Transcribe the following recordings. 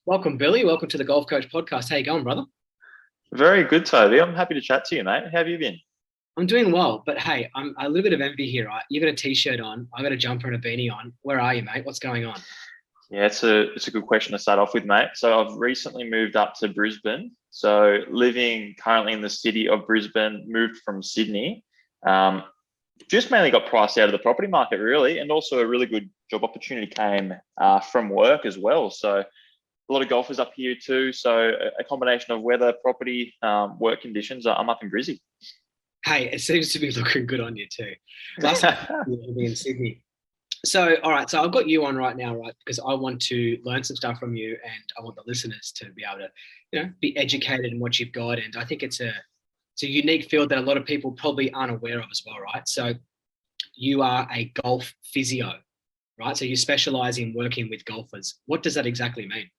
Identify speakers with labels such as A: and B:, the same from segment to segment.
A: Welcome, Billy. Welcome to the Golf Coach Podcast. How you going, brother?
B: Very good, Toby. I'm happy to chat to you, mate. How have you been?
A: I'm doing well, but hey, I'm a little bit of envy here, right? You got a t-shirt on, I got a jumper and a beanie on. Where are you, mate? What's going on?
B: Yeah, it's a good question to start off with, mate. So I've recently moved up to Brisbane. So living currently in the city of Brisbane, moved from Sydney. Um, just mainly got priced out of the property market, really, and also a really good job opportunity came from work as well. So a lot of golfers up here too. So a combination of weather, property, work conditions. I'm up in Brizzy.
A: Hey, it seems to be looking good on you too. Last time you were in Sydney. So, all right. So I've got you on right now, right? Because I want to learn some stuff from you, and I want the listeners to be able to, be educated in what you've got. And I think it's a unique field that a lot of people probably aren't aware of as well, right? So you are a golf physio, right? So you specialize in working with golfers. What does that exactly mean?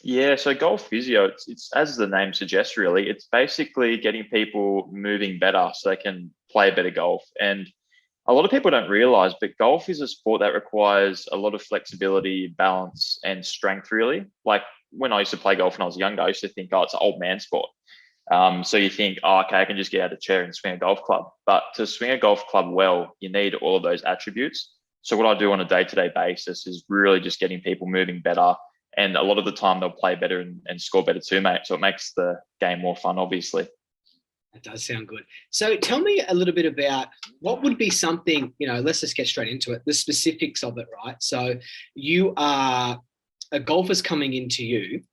B: Yeah, so Golf Physio, it's as the name suggests, really, it's basically getting people moving better so they can play better golf. And a lot of people don't realize, but golf is a sport that requires a lot of flexibility, balance, and strength, really. Like when I used to play golf when I was younger, I used to think, oh, it's an old man sport. So you think, oh, okay, I can just get out of the chair and swing a golf club. But to swing a golf club well, you need all of those attributes. So what I do on a day-to-day basis is really just getting people moving better. And a lot of the time they'll play better and score better too, mate. So it makes the game more fun, obviously.
A: That does sound good. So tell me a little bit about what would be something, let's just get straight into it, the specifics of it, right? So you are a golfer's coming into you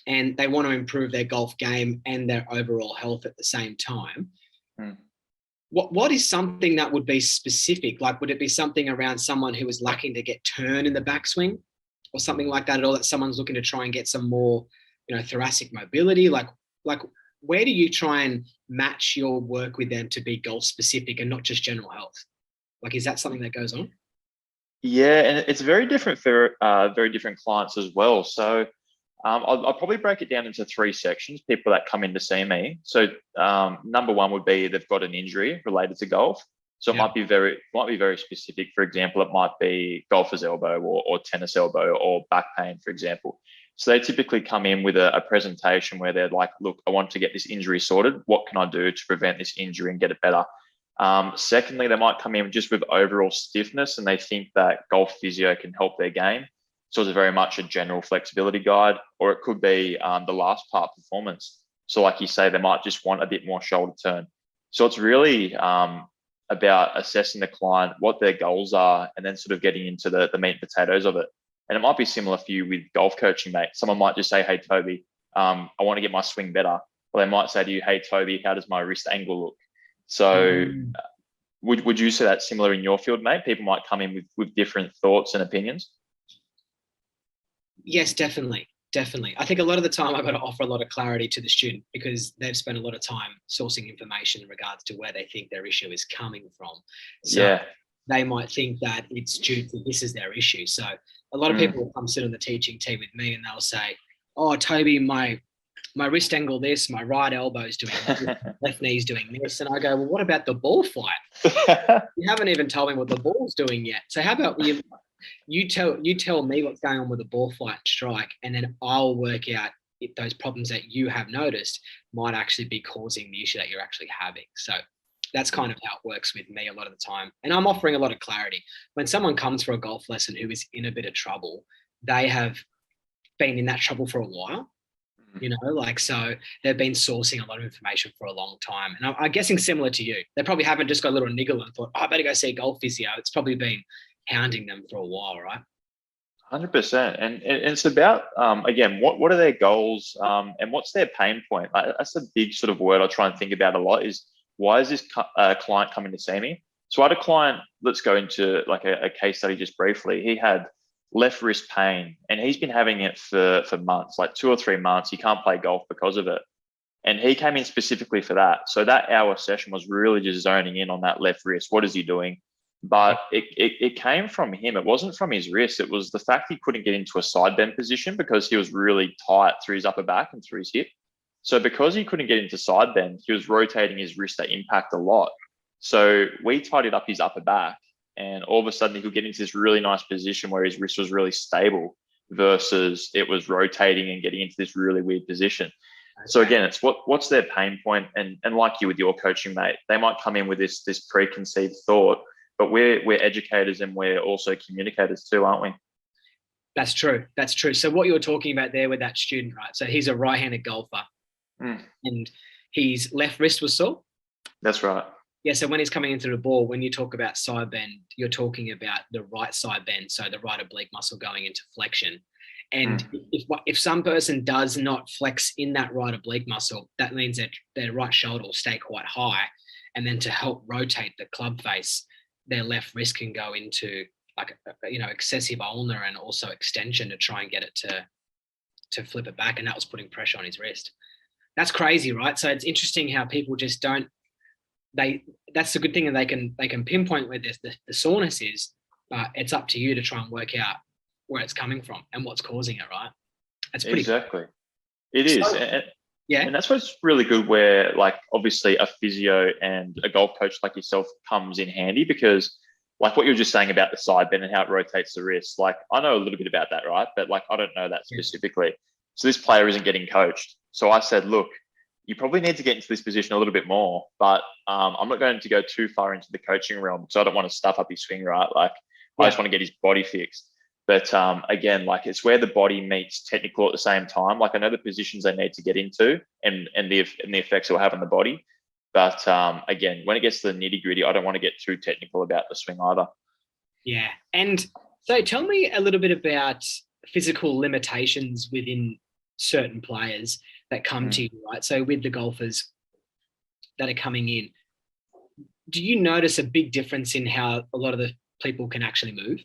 A: and they want to improve their golf game and their overall health at the same time.
B: Hmm.
A: What is something that would be specific? Like, would it be something around someone who is lacking to get turn in the backswing or something like that at all, that someone's looking to try and get some more, thoracic mobility? Like where do you try and match your work with them to be golf specific and not just general health? Like, is that something that goes on?
B: Yeah, and it's very different for very different clients as well. So I'll probably break it down into three sections. People that come in to see me. So number one would be they've got an injury related to golf. So it
A: Yeah.
B: might be very specific. For example, it might be golfer's elbow or tennis elbow or back pain, for example. So they typically come in with a presentation where they're like, look, I want to get this injury sorted. What can I do to prevent this injury and get it better? Secondly, they might come in just with overall stiffness and they think that golf physio can help their game. So it's very much a general flexibility guide, or it could be the last part, performance. So like you say, they might just want a bit more shoulder turn. So it's really about assessing the client, what their goals are, and then sort of getting into the meat and potatoes of it. And it might be similar for you with golf coaching, mate. Someone might just say, hey, Toby, I want to get my swing better. Or they might say to you, hey, Toby, how does my wrist angle look? So
A: Mm.
B: would you say that's similar in your field, mate? People might come in with different thoughts and opinions.
A: Yes, definitely. Definitely. I think a lot of the time I've got to offer a lot of clarity to the student because they've spent a lot of time sourcing information in regards to where they think their issue is coming from. So
B: Yeah.
A: they might think that it's due to this is their issue. So a lot of
B: Mm.
A: people will come sit on the teaching team with me and they'll say, oh, Toby, my wrist angle this, my right elbow's doing this, left knee's doing this. And I go, well, what about the ball flight? You haven't even told me what the ball's doing yet. So how about you tell me what's going on with the ball flight strike, and then I'll work out if those problems that you have noticed might actually be causing the issue that you're actually having. So that's kind of how it works with me a lot of the time. And I'm offering a lot of clarity. When someone comes for a golf lesson who is in a bit of trouble, they have been in that trouble for a while. So they've been sourcing a lot of information for a long time. And I'm guessing similar to you, they probably haven't just got a little niggle and thought, oh, I better go see a golf physio. It's probably been hounding them for a while, right?
B: 100%. And it's about, again, what are their goals and what's their pain point? That's a big sort of word I try and think about a lot is why is this client coming to see me? So I had a client, let's go into like a case study just briefly. He had left wrist pain and he's been having it for months, like 2 or 3 months. He can't play golf because of it. And he came in specifically for that. So that hour session was really just zoning in on that left wrist. What is he doing? But it came from him. It wasn't from his wrist. It was the fact he couldn't get into a side bend position because he was really tight through his upper back and through his hip. So because he couldn't get into side bend, he was rotating his wrist at impact a lot. So we tidied up his upper back and all of a sudden he could get into this really nice position where his wrist was really stable. versus it was rotating and getting into this really weird position.
A: Okay.
B: So again, it's what's their pain point, and like you with your coaching, mate, they might come in with this preconceived thought, but we're educators and we're also communicators too, aren't we?
A: That's true. That's true. So what you were talking about there with that student, right? So he's a right-handed golfer, and his left wrist was sore.
B: That's right.
A: Yeah. So when he's coming into the ball, when you talk about side bend, you're talking about the right side bend, so the right oblique muscle going into flexion. And if some person does not flex in that right oblique muscle, that means that their right shoulder will stay quite high. And then to help rotate the club face, their left wrist can go into like, excessive ulnar and also extension to try and get it to flip it back. And that was putting pressure on his wrist. That's crazy, right? So it's interesting how people just don't, that's the good thing, and they can pinpoint where the soreness is, but it's up to you to try and work out where it's coming from and what's causing it, right? That's pretty
B: exactly cool. It is.
A: Yeah.
B: And that's what's really good, where like obviously a physio and a golf coach like yourself comes in handy, because like what you were just saying about the side bend and how it rotates the wrist, like I know a little bit about that, right? But like I don't know that specifically. So this player isn't getting coached. So I said, look, you probably need to get into this position a little bit more, but I'm not going to go too far into the coaching realm because I don't want to stuff up his swing, right? Like I just want to get his body fixed. But again, like it's where the body meets technical at the same time. Like I know the positions they need to get into and the effects it will have on the body. But again, when it gets to the nitty gritty, I don't want to get too technical about the swing either.
A: Yeah. And so tell me a little bit about physical limitations within certain players that come to you, right? So with the golfers that are coming in, do you notice a big difference in how a lot of the people can actually move?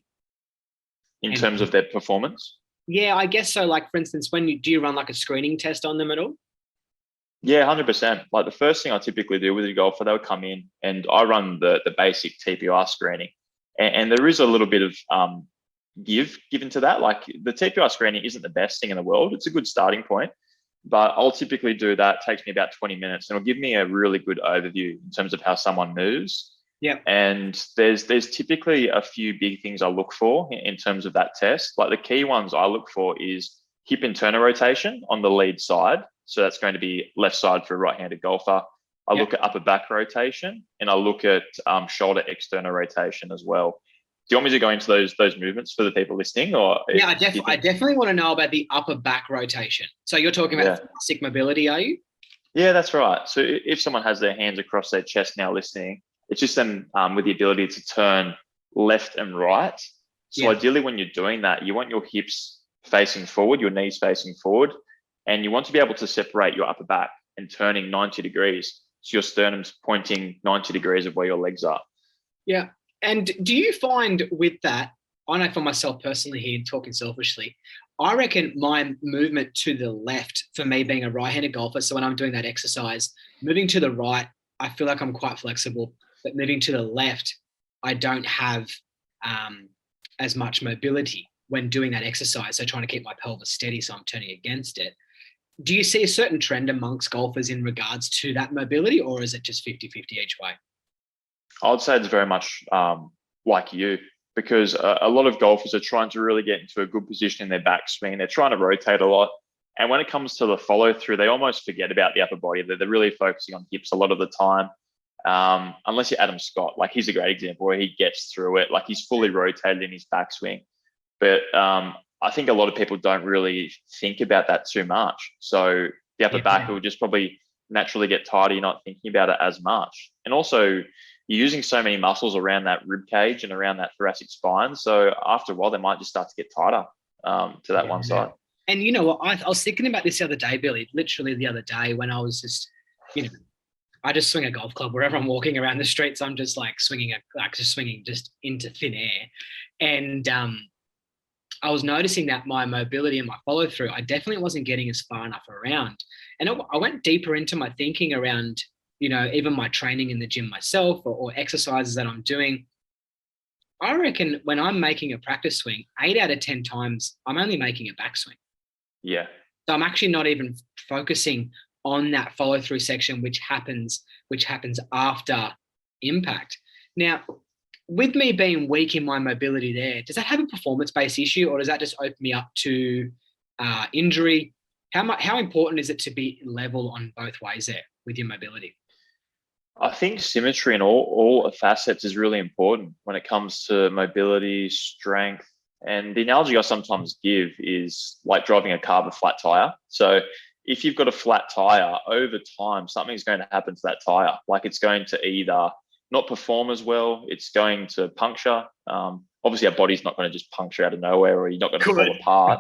B: In terms of their performance?
A: Yeah, I guess so. Like, for instance, do you run like a screening test on them at all?
B: Yeah, 100%. Like the first thing I typically do with a golfer, they'll come in and I run the basic TPI screening. And there is a little bit of given to that. Like the TPI screening isn't the best thing in the world. It's a good starting point, but I'll typically do that. It takes me about 20 minutes and it'll give me a really good overview in terms of how someone moves.
A: Yeah.
B: And there's typically a few big things I look for in terms of that test. Like the key ones I look for is hip internal rotation on the lead side. So that's going to be left side for a right-handed golfer. I look at upper back rotation and I look at shoulder external rotation as well. Do you want me to go into those movements for the people listening? Or
A: yeah, I definitely want to know about the upper back rotation. So you're talking about thoracic mobility, are you?
B: Yeah, that's right. So if someone has their hands across their chest now listening, it's just them with the ability to turn left and right. So ideally when you're doing that, you want your hips facing forward, your knees facing forward, and you want to be able to separate your upper back and turning 90 degrees. So your sternum's pointing 90 degrees of where your legs are.
A: Yeah. And do you find with that, I know for myself personally here, talking selfishly, I reckon my movement to the left, for me being a right-handed golfer, so when I'm doing that exercise, moving to the right, I feel like I'm quite flexible, but moving to the left, I don't have as much mobility when doing that exercise. So trying to keep my pelvis steady, so I'm turning against it. Do you see a certain trend amongst golfers in regards to that mobility, or is it just 50-50 each way?
B: I would say it's very much like you, because a lot of golfers are trying to really get into a good position in their backswing. They're trying to rotate a lot. And when it comes to the follow through, they almost forget about the upper body. They're really focusing on hips a lot of the time. Unless you're Adam Scott, like he's a great example where he gets through it, like he's fully rotated in his backswing. But I think a lot of people don't really think about that too much. So the upper back will just probably naturally get tighter. You're not thinking about it as much. And also you're using so many muscles around that rib cage and around that thoracic spine. So after a while, they might just start to get tighter to that one side.
A: And you know what, I was thinking about this the other day, Billy, literally the other day when I was just, I just swing a golf club wherever I'm walking around the streets. I'm just like swinging just into thin air. And I was noticing that my mobility and my follow through, I definitely wasn't getting as far enough around. And I went deeper into my thinking around, even my training in the gym myself or exercises that I'm doing. I reckon when I'm making a practice swing, 8 out of 10 times, I'm only making a backswing.
B: Yeah.
A: So I'm actually not even focusing on that follow through section, which happens after impact. Now, with me being weak in my mobility there, does that have a performance-based issue, or does that just open me up to injury? How important is it to be level on both ways there with your mobility?
B: I think symmetry in all facets is really important when it comes to mobility, strength. And the analogy I sometimes give is like driving a car with a flat tire. So if you've got a flat tire, over time, something's going to happen to that tire. Like it's going to either not perform as well, it's going to puncture. Obviously, our body's not going to just puncture out of nowhere, or you're not going to fall apart.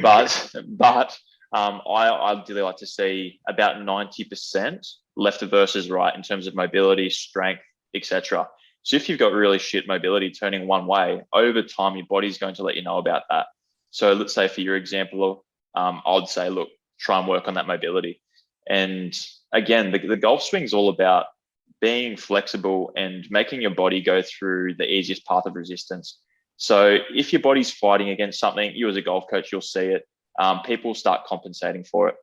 B: But I really like to see about 90% left versus right in terms of mobility, strength, etc. So if you've got really shit mobility turning one way, over time, your body's going to let you know about that. So let's say for your example, I'd say, look, try and work on that mobility. And again, the golf swing is all about being flexible and making your body go through the easiest path of resistance. So if your body's fighting against something, you as a golf coach, you'll see it. People start compensating for it.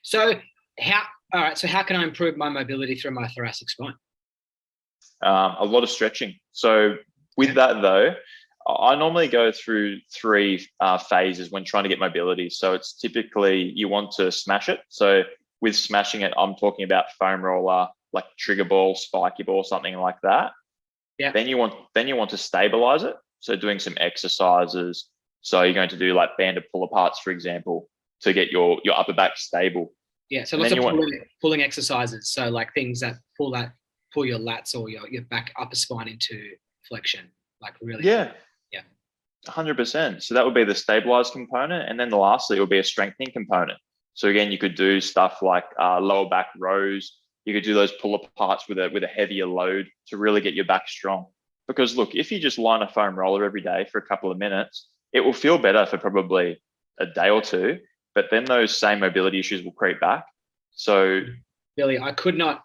A: So how can I improve my mobility through my thoracic spine?
B: A lot of stretching. So with that though, I normally go through three phases when trying to get mobility. So it's typically you want to smash it. So with smashing it, I'm talking about foam roller, like trigger ball, spiky ball, something like that.
A: Yeah.
B: Then you want to stabilize it. So doing some exercises. So you're going to do like banded pull aparts, for example, to get your upper back stable.
A: Yeah. So lots of pulling exercises. So like things that pull your lats or your back upper spine into flexion. Like really.
B: Yeah.
A: Yeah.
B: 100%. So that would be the stabilized component. And then lastly, it will be a strengthening component. So again, you could do stuff like lower back rows. You could do those pull aparts with a heavier load to really get your back strong. Because look, if you just line a foam roller every day for a couple of minutes, it will feel better for probably a day or two, but then those same mobility issues will creep back. So
A: Billy, I could not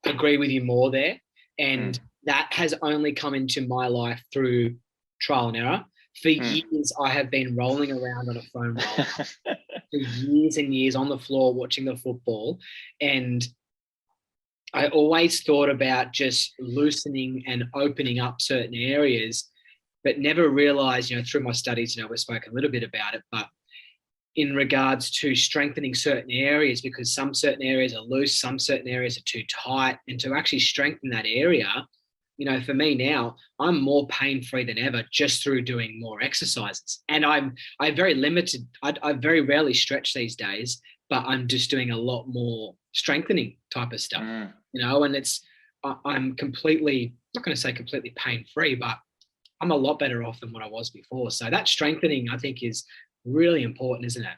A: agree with you more there. And that has only come into my life through trial and error. For years, I have been rolling around on a foam roller for years and years on the floor watching the football. And I always thought about just loosening and opening up certain areas, but never realized, through my studies, we've spoken a little bit about it, but in regards to strengthening certain areas, because some certain areas are loose, some certain areas are too tight, and to actually strengthen that area, for me now, I'm more pain-free than ever just through doing more exercises. And I'm very limited. I very rarely stretch these days, but I'm just doing a lot more strengthening type of stuff, and I'm completely, not going to say completely pain-free, but I'm a lot better off than what I was before. So that strengthening, I think, is really important, isn't it?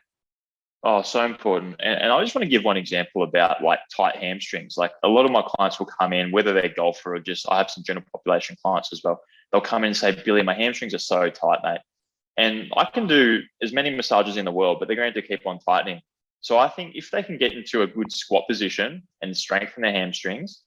B: Oh, so important. And I just want to give one example about like tight hamstrings. Like a lot of my clients will come in, whether they're golfer or just, I have some general population clients as well. They'll come in and say, Billy, my hamstrings are so tight, mate. And I can do as many massages in the world, but they're going to keep on tightening. So I think if they can get into a good squat position and strengthen their hamstrings,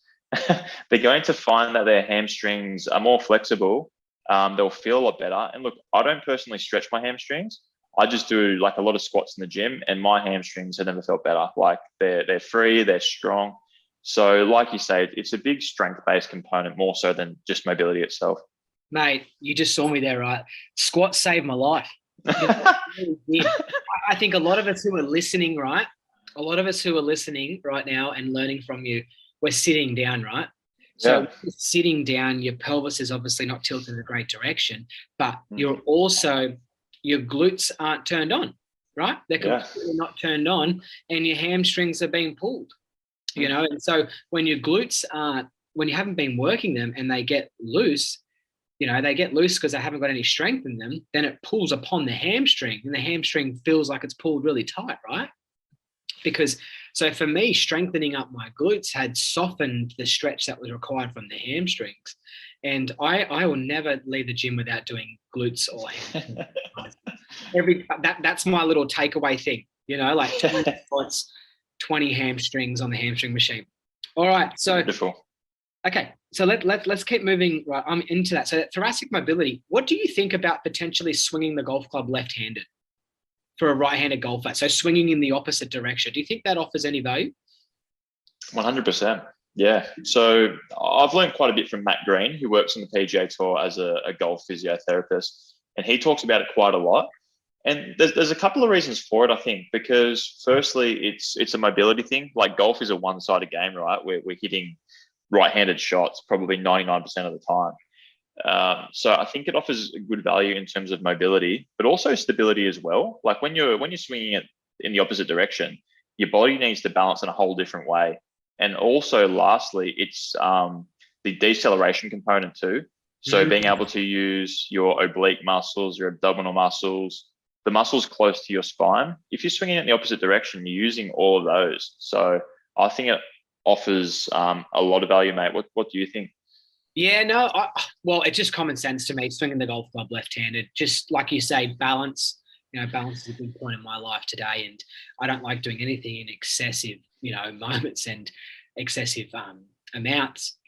B: they're going to find that their hamstrings are more flexible. They'll feel a lot better. And look, I don't personally stretch my hamstrings. I just do like a lot of squats in the gym, and my hamstrings have never felt better. Like they're free, they're strong. So like you say, it's a big strength-based component more so than just mobility itself.
A: Mate, you just saw me there, right? Squats saved my life. I think a lot of us who are listening, right? A lot of us who are listening right now and learning from you, we're sitting down, right? So sitting down, your pelvis is obviously not tilted in a great direction, but you're also, your glutes aren't turned on, right? They're completely not turned on, and your hamstrings are being pulled, And so when your glutes when you haven't been working them and they get loose, they get loose because they haven't got any strength in them, then it pulls upon the hamstring, and the hamstring feels like it's pulled really tight, right? So for me, strengthening up my glutes had softened the stretch that was required from the hamstrings. And I will never leave the gym without doing glutes or hamstrings. That's my little takeaway thing, like 20 squats, 20 hamstrings on the hamstring machine. All right. So
B: beautiful.
A: Okay. So let's keep moving. Right. I'm into that. So thoracic mobility, what do you think about potentially swinging the golf club left-handed for a right-handed golfer? So swinging in the opposite direction. Do you think that offers any value?
B: 100%. Yeah. So I've learned quite a bit from Matt Green, who works on the PGA Tour as a golf physiotherapist, and he talks about it quite a lot. And there's a couple of reasons for it, I think, because firstly, it's a mobility thing. Like golf is a one-sided game, right? We're hitting right-handed shots probably 99% of the time. So I think it offers a good value in terms of mobility, but also stability as well. Like when you're swinging it in the opposite direction, your body needs to balance in a whole different way. And also, lastly, it's the deceleration component too. So being able to use your oblique muscles, your abdominal muscles, the muscles close to your spine. If you're swinging it in the opposite direction, you're using all of those. So I think it offers a lot of value, mate. What do you think?
A: Yeah, no, well, it's just common sense to me, swinging the golf club left-handed. Just like you say, balance. Balance is a big point in my life today, and I don't like doing anything in excessive, moments and excessive amounts.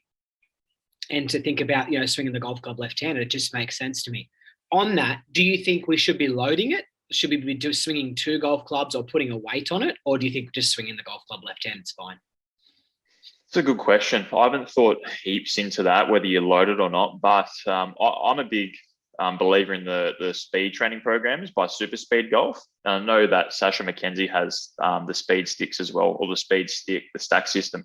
A: And to think about, swinging the golf club left-handed, it just makes sense to me. On that, do you think we should be loading it? Should we be swinging two golf clubs or putting a weight on it? Or do you think just swinging the golf club left-handed is fine?
B: It's a good question. I haven't thought heaps into that, whether you're loaded or not, but I'm a big believer in the speed training programs by Super Speed Golf. And I know that Sasha McKenzie has the speed sticks as well, or the speed stick, the stack system.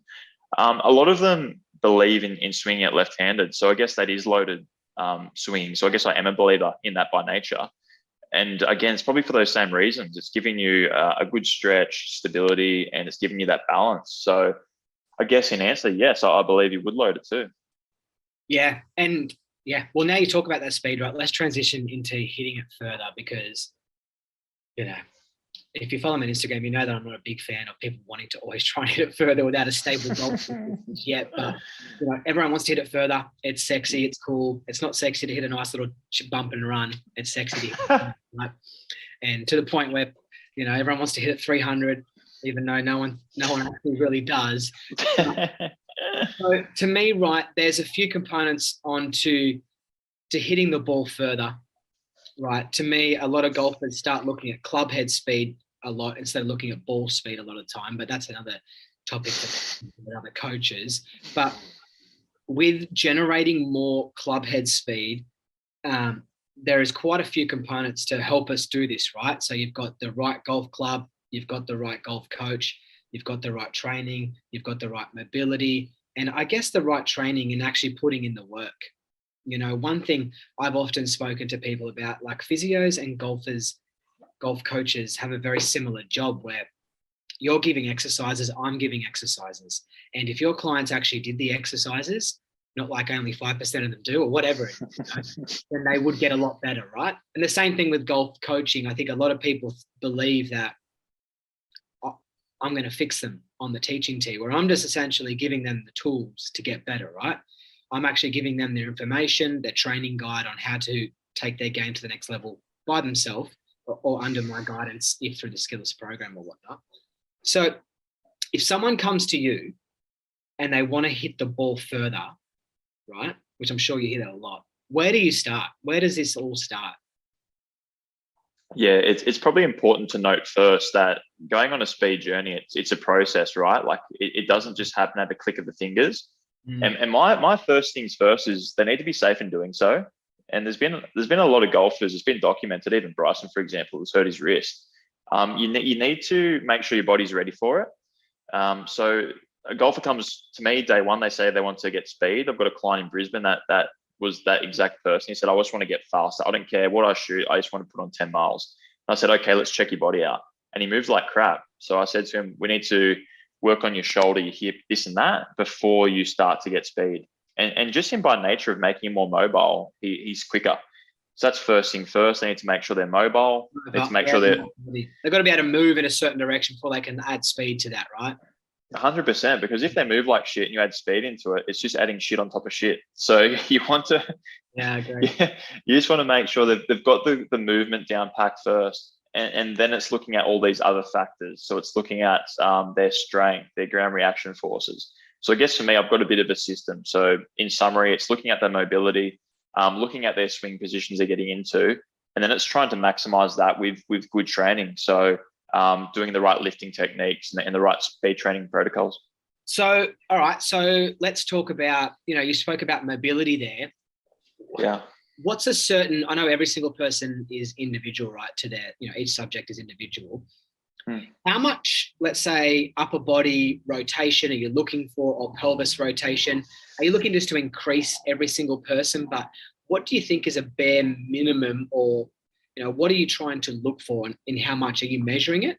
B: A lot of them believe in swinging it left-handed. So I guess that is loaded swinging. So I guess I am a believer in that by nature. And again, it's probably for those same reasons. It's giving you a good stretch, stability, and it's giving you that balance. So I guess in answer, yes, I believe you would load it too.
A: Yeah. And yeah, well, now you talk about that speed, right? Let's transition into hitting it further because, if you follow me on Instagram, you know that I'm not a big fan of people wanting to always try and hit it further without a stable golf yet. But, everyone wants to hit it further. It's sexy. It's cool. It's not sexy to hit a nice little bump and run. It's sexy to hit, right? And to the point where, everyone wants to hit it 300. Even though no one actually really does. So to me, right, there's a few components to hitting the ball further, right? To me, a lot of golfers start looking at club head speed a lot instead of looking at ball speed a lot of the time, but that's another topic for other coaches. But with generating more club head speed, there is quite a few components to help us do this, right? So you've got the right golf club, you've got the right golf coach, you've got the right training, you've got the right mobility, and I guess the right training and actually putting in the work. One thing I've often spoken to people about, like physios and golf coaches have a very similar job where you're giving exercises, I'm giving exercises. And if your clients actually did the exercises, not like only 5% of them do or whatever, then they would get a lot better, right? And the same thing with golf coaching. I think a lot of people believe that I'm going to fix them on the teaching tee, where I'm just essentially giving them the tools to get better, right? I'm actually giving them their information, their training guide on how to take their game to the next level by themselves or under my guidance, if through the skills program or whatnot. So if someone comes to you and they want to hit the ball further, right, which I'm sure you hear that a lot, where do you start? Where does this all start?
B: Yeah, it's probably important to note first that going on a speed journey, it's a process, right? Like it doesn't just happen at a click of the fingers. And my first things first is they need to be safe in doing so. And there's been a lot of golfers, it's been documented, even Bryson, for example, has hurt his wrist. You need to make sure your body's ready for it. So a golfer comes to me day one, they say they want to get speed. I've got a client in Brisbane that was that exact person. He said, I just want to get faster. I don't care what I shoot. I just want to put on 10 miles. And I said, okay, let's check your body out. And he moves like crap. So I said to him, we need to work on your shoulder, your hip, this and that before you start to get speed. And just him by nature of making him more mobile, he's quicker. So that's first thing first. They need to make sure they're mobile. They need to make sure they've
A: got to be able to move in a certain direction before they can add speed to that, right?
B: 100%, because if they move like shit and you add speed into it, it's just adding shit on top of shit. So you want to,
A: I agree.
B: You just want to make sure that they've got the movement down packed first, and then it's looking at all these other factors. So it's looking at their strength, their ground reaction forces. So I guess for me, I've got a bit of a system. So in summary, it's looking at their mobility, looking at their swing positions they're getting into, and then it's trying to maximize that with good training. So doing the right lifting techniques and the right speed training protocols.
A: So, all right. So let's talk about, you spoke about mobility there.
B: Yeah.
A: What's a certain, I know every single person is individual, right? To their, each subject is individual. How much, let's say, upper body rotation are you looking for, or pelvis rotation? Are you looking just to increase every single person? But what do you think is a bare minimum, or, what are you trying to look for, and in how much are you measuring it?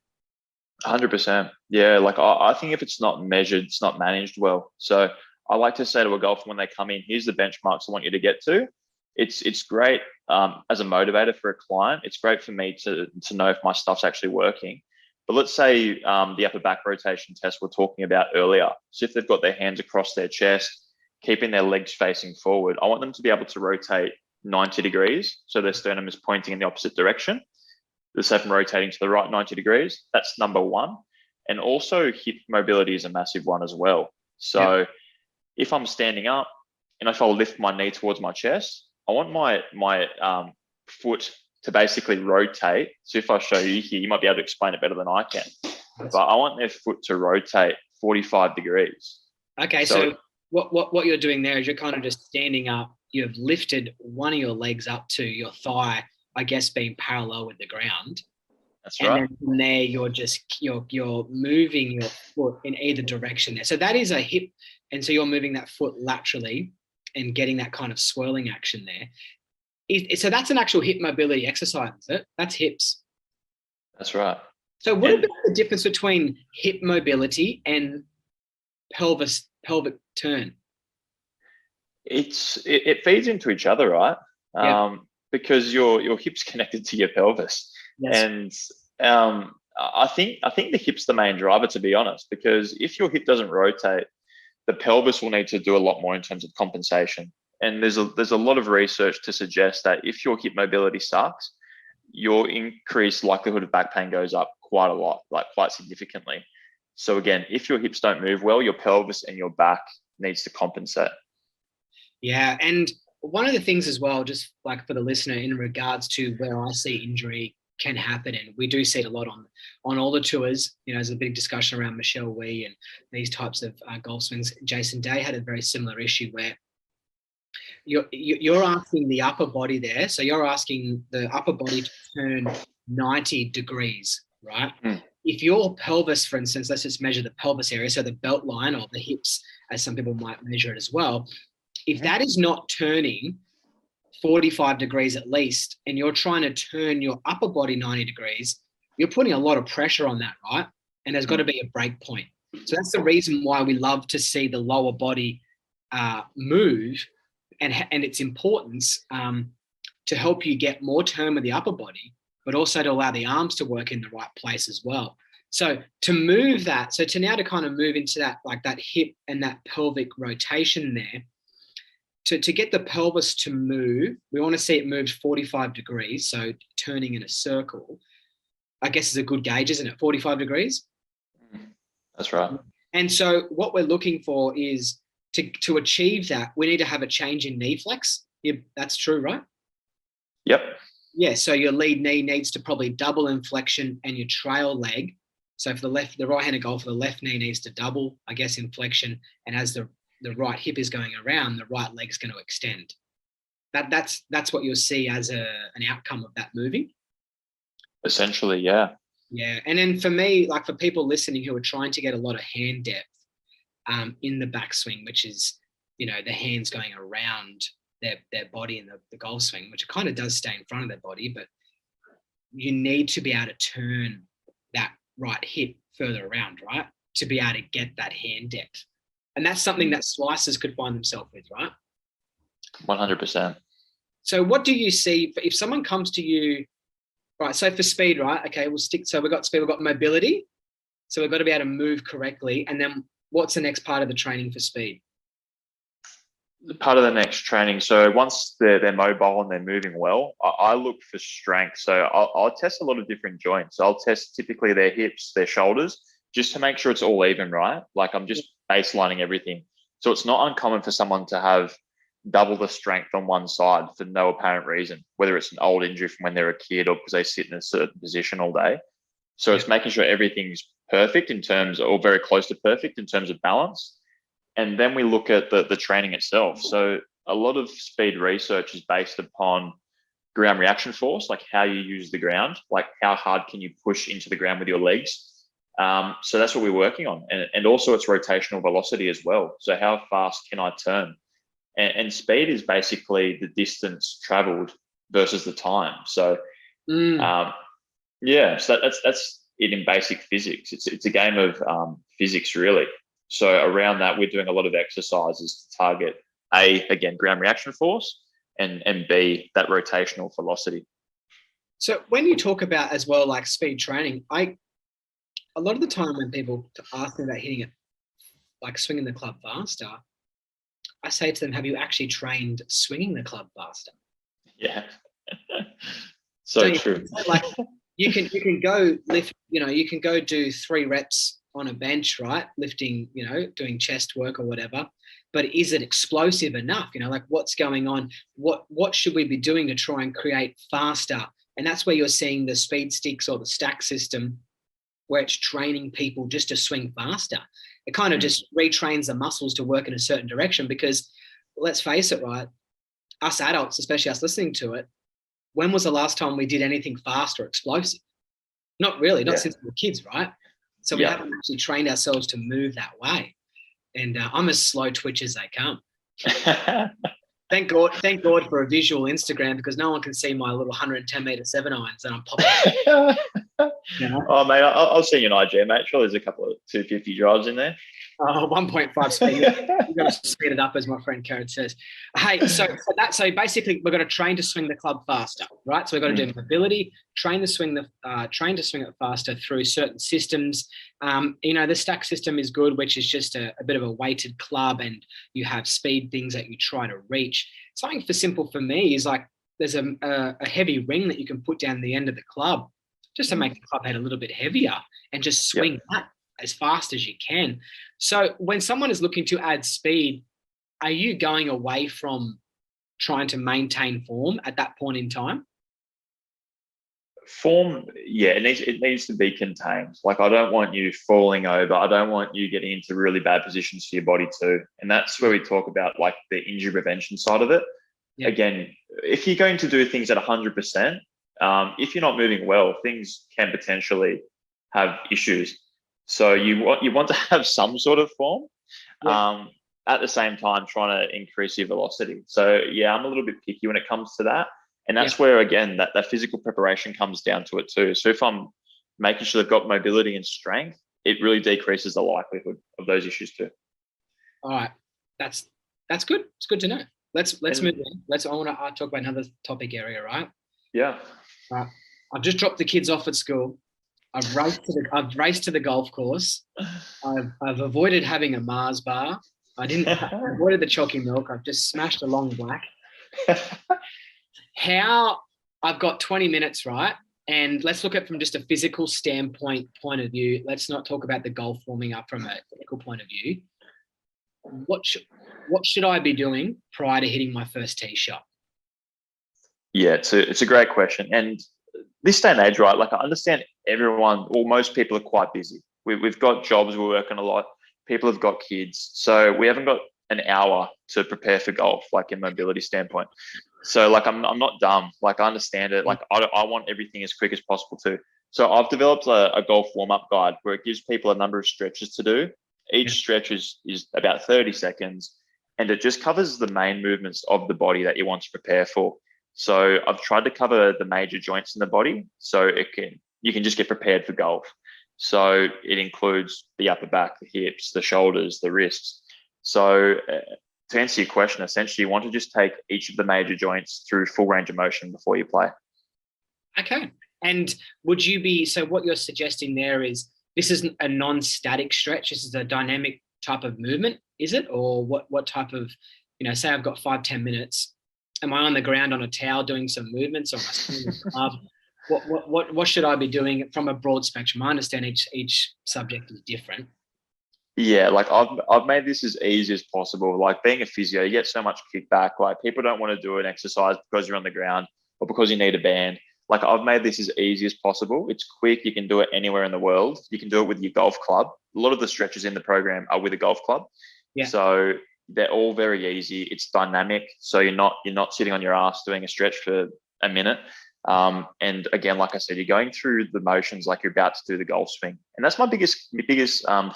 B: 100%. Yeah. Like I think if it's not measured, it's not managed well. So I like to say to a golfer when they come in, here's the benchmarks I want you to get to. It's great as a motivator for a client. It's great for me to know if my stuff's actually working. But let's say the upper back rotation test we're talking about earlier. So if they've got their hands across their chest, keeping their legs facing forward, I want them to be able to rotate 90 degrees. So their sternum is pointing in the opposite direction. The second rotating to the right 90 degrees. That's number one. And also hip mobility is a massive one as well. So if I'm standing up and if I'll lift my knee towards my chest, I want my foot to basically rotate. So if I show you here, you might be able to explain it better than I can. But I want their foot to rotate 45 degrees.
A: Okay, so what you're doing there is you're kind of just standing up. You've lifted one of your legs up to your thigh, I guess, being parallel with the ground.
B: That's right.
A: And then from there, you're moving your foot in either direction there. So that is a hip, and so you're moving that foot laterally and getting that kind of swirling action there. So that's an actual hip mobility exercise, is it? That's hips.
B: That's right.
A: So what about the difference between hip mobility and pelvic turn?
B: It feeds into each other, right? Because your hip's connected to your pelvis. Yes. And I think the hip's the main driver, to be honest, because if your hip doesn't rotate, the pelvis will need to do a lot more in terms of compensation. And there's a lot of research to suggest that if your hip mobility sucks, your increased likelihood of back pain goes up quite a lot, like quite significantly. So again, if your hips don't move well, your pelvis and your back needs to compensate.
A: Yeah. And one of the things as well, just like for the listener, in regards to where I see injury can happen, and we do see it a lot on all the tours, there's a big discussion around Michelle Wee and these types of golf swings. Jason Day had a very similar issue where you're asking the upper body there. So you're asking the upper body to turn 90 degrees, right? If your pelvis, for instance, let's just measure the pelvis area, so the belt line or the hips, as some people might measure it as well. If that is not turning 45 degrees at least, and you're trying to turn your upper body 90 degrees, you're putting a lot of pressure on that, right? And there's got to be a break point. So that's the reason why we love to see the lower body move, and its importance to help you get more turn with the upper body, but also to allow the arms to work in the right place as well. So to move that, so to kind of move into that, like that hip and that pelvic rotation there, to get the pelvis to move, we want to see it move 45 degrees. So turning in a circle, I guess, is a good gauge, isn't it? 45 degrees.
B: That's right.
A: And so what we're looking for is to achieve that, we need to have a change in knee flex. Yeah, that's true, right?
B: Yep.
A: Yeah. So your lead knee needs to probably double in flexion, and your trail leg. So for the right-handed golfer, the left knee needs to double, I guess, in flexion. And as the right hip is going around, the right leg is going to extend. That's what you'll see as an outcome of that moving.
B: Essentially, yeah.
A: Yeah. And then for me, like for people listening who are trying to get a lot of hand depth in the backswing, which is, the hands going around their body in the golf swing, which kind of does stay in front of their body, but you need to be able to turn that right hip further around, right? To be able to get that hand depth. And that's something that slicers could find themselves with, right?
B: 100%.
A: So what do you see if someone comes to you, right? So for speed, right? Okay, so we've got speed, we've got mobility. So we've got to be able to move correctly. And then what's the next part of the training for speed?
B: Part of the next training. So once they're mobile and they're moving well, I look for strength. So I'll test a lot of different joints. I'll test typically their hips, their shoulders, just to make sure it's all even, right? Like I'm just baselining everything. So it's not uncommon for someone to have double the strength on one side for no apparent reason, whether it's an old injury from when they're a kid or because they sit in a certain position all day. So it's making sure everything's perfect in terms, or very close to perfect in terms of balance. And then we look at the training itself. So a lot of speed research is based upon ground reaction force, like how you use the ground, like how hard can you push into the ground with your legs. So that's what we're working on. And also it's rotational velocity as well. So how fast can I turn? And speed is basically the distance traveled versus the time. So, so that's it in basic physics. It's a game of physics, really. So around that, we're doing a lot of exercises to target A, again, ground reaction force, and B, that rotational velocity.
A: So when you talk about as well, like speed training, a lot of the time when people ask me about hitting it, like swinging the club faster, I say to them, have you actually trained swinging the club faster?
B: Yeah. So true.
A: Like you can go lift, you can go do 3 reps on a bench, right? Lifting, doing chest work or whatever. But is it explosive enough? Like what's going on? What should we be doing to try and create faster? And that's where you're seeing the speed sticks or the stack system, where it's training people just to swing faster. It kind of just retrains the muscles to work in a certain direction, because let's face it, right? Us adults, especially us listening to it, when was the last time we did anything fast or explosive? Not really, not since we were kids, right? So we haven't actually trained ourselves to move that way. And I'm as slow twitch as they come. Thank God for a visual Instagram, because no one can see my little 110 meter 7-irons that I'm popping.
B: Oh, mate, I'll send you an IG, mate. Sure, there's a couple of 250 drives in there.
A: 1.5 speed. You've got to speed it up, as my friend Karen says. Hey, so basically we're going to train to swing the club faster, right? So we've got to do mobility, train to swing it faster through certain systems. The stack system is good, which is just a bit of a weighted club, and you have speed things that you try to reach. Something simple for me is like there's a heavy ring that you can put down the end of the club, just to make the club head a little bit heavier, and just swing that as fast as you can. So when someone is looking to add speed, are you going away from trying to maintain form at that point in time?
B: Form, it needs to be contained. Like, I don't want you falling over. I don't want you getting into really bad positions for your body too. And that's where we talk about like the injury prevention side of it. Yeah. Again, if you're going to do things at 100%, if you're not moving well, things can potentially have issues. So you want to have some sort of form, at the same time trying to increase your velocity. So I'm a little bit picky when it comes to that. And that's where, again, that physical preparation comes down to it too. So if I'm making sure they've got mobility and strength, it really decreases the likelihood of those issues too.
A: All right. That's good. It's good to know. Let's move on. I want to talk about another topic area, right?
B: Yeah.
A: Right. I've just dropped the kids off at school. I've raced to the golf course. I've avoided having a Mars bar. I avoided the chalky milk. I've just smashed a long black. I've got 20 minutes, right? And let's look at it from just a physical point of view. Let's not talk about the golf warming up from a technical point of view. What should I be doing prior to hitting my first tee shot?
B: Yeah, it's a great question. And this day and age, right? Like, I understand everyone, or most people are quite busy. We've got jobs, we're working a lot. People have got kids. So we haven't got an hour to prepare for golf, like in mobility standpoint. So like, I'm not dumb. Like, I understand it. Like, I want everything as quick as possible too. So I've developed a golf warm-up guide where it gives people a number of stretches to do. Each stretch is about 30 seconds, and it just covers the main movements of the body that you want to prepare for. So I've tried to cover the major joints in the body, so you can just get prepared for golf. So it includes the upper back, the hips, the shoulders, the wrists. So to answer your question, essentially, you want to just take each of the major joints through full range of motion before you play.
A: Okay. And so what you're suggesting there is this isn't a non-static stretch. This is a dynamic type of movement, is it? Or what type of, say I've got 5-10 minutes. Am I on the ground on a towel doing some movements, or am I swinging the club? What should I be doing from a broad spectrum? I understand each subject is different.
B: Yeah, like I've made this as easy as possible. Like, being a physio, you get so much kickback. Like, people don't want to do an exercise because you're on the ground or because you need a band. Like I've made this as easy as possible. It's quick. You can do it anywhere in the world. You can do it with your golf club. A lot of the stretches in the program are with a golf club.
A: Yeah.
B: So they're all very easy. It's dynamic. So you're not sitting on your ass doing a stretch for a minute. And again, like I said, you're going through the motions like you're about to do the golf swing. And that's my biggest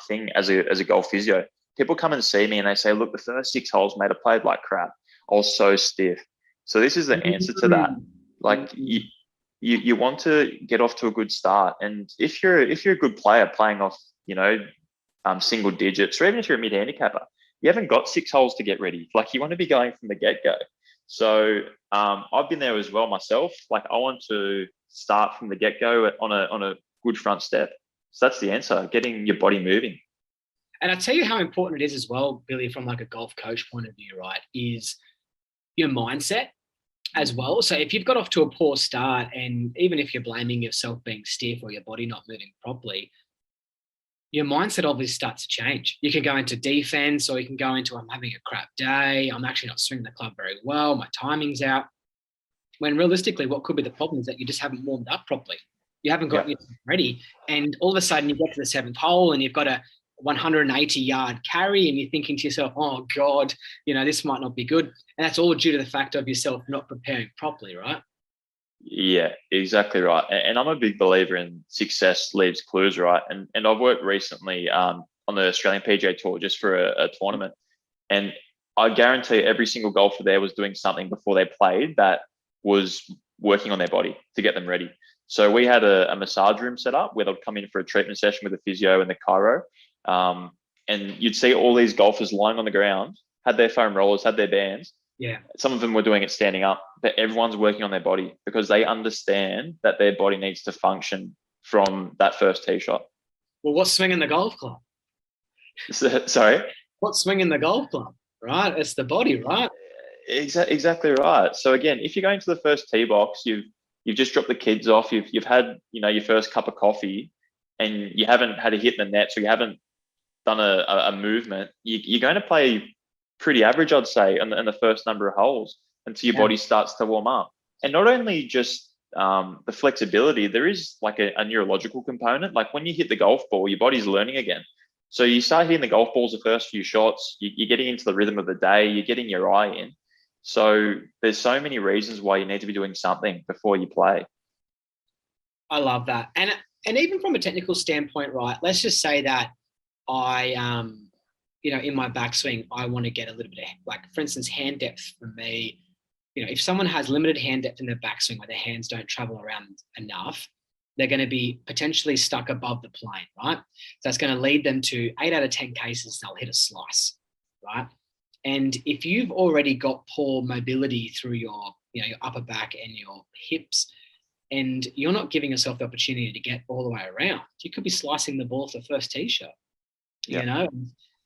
B: thing as a golf physio. People come and see me and they say, look, the first 6 holes, mate, I played like crap. I was so stiff. So this is the answer to that. Like you want to get off to a good start. And if you're a good player playing off, single digits, or even if you're a mid-handicapper, you haven't got 6 holes to get ready. Like you want to be going from the get-go. So I've been there as well myself. Like I want to start from the get-go on a good front step. So that's the answer, getting your body moving.
A: And I tell you how important it is as well, Billy, from like a golf coach point of view, right, is your mindset as well. So if you've got off to a poor start, and even if you're blaming yourself being stiff or your body not moving properly, your mindset obviously starts to change. You can go into defense, or you can go into, I'm having a crap day, I'm actually not swinging the club very well, my timing's out. When realistically, what could be the problem is that you just haven't warmed up properly. You haven't got yourself ready. And all of a sudden you get to the 7th hole and you've got a 180-yard carry and you're thinking to yourself, oh God, this might not be good. And that's all due to the fact of yourself not preparing properly, right?
B: Yeah, exactly right. And I'm a big believer in success leaves clues, right? And I've worked recently on the Australian PGA Tour just for a tournament. And I guarantee every single golfer there was doing something before they played that was working on their body to get them ready. So we had a massage room set up where they'd come in for a treatment session with a physio and the chiro. And you'd see all these golfers lying on the ground, had their foam rollers, had their bands.
A: Yeah.
B: Some of them were doing it standing up, but everyone's working on their body because they understand that their body needs to function from that first tee shot.
A: Well, what's swinging the golf club?
B: Sorry?
A: What's swinging the golf club, right? It's the body, right?
B: Exactly right. So again, if you're going to the first tee box, you've just dropped the kids off, you've had your first cup of coffee, and you haven't had a hit in the net, so you haven't done a movement. You're going to play pretty average, I'd say, in the first number of holes until your body starts to warm up. And not only just the flexibility, there is like a neurological component. Like when you hit the golf ball, your body's learning again. So you start hitting the golf balls the first few shots, you're getting into the rhythm of the day, you're getting your eye in. So there's so many reasons why you need to be doing something before you play.
A: I love that. And even from a technical standpoint, right, let's just say that I, in my backswing, I want to get a little bit of, like, for instance, hand depth for me. If someone has limited hand depth in their backswing where their hands don't travel around enough, they're going to be potentially stuck above the plane, right? So that's going to lead them to 8 out of 10 cases, they'll hit a slice, right? And if you've already got poor mobility through your upper back and your hips, and you're not giving yourself the opportunity to get all the way around, you could be slicing the ball off the first tee shot.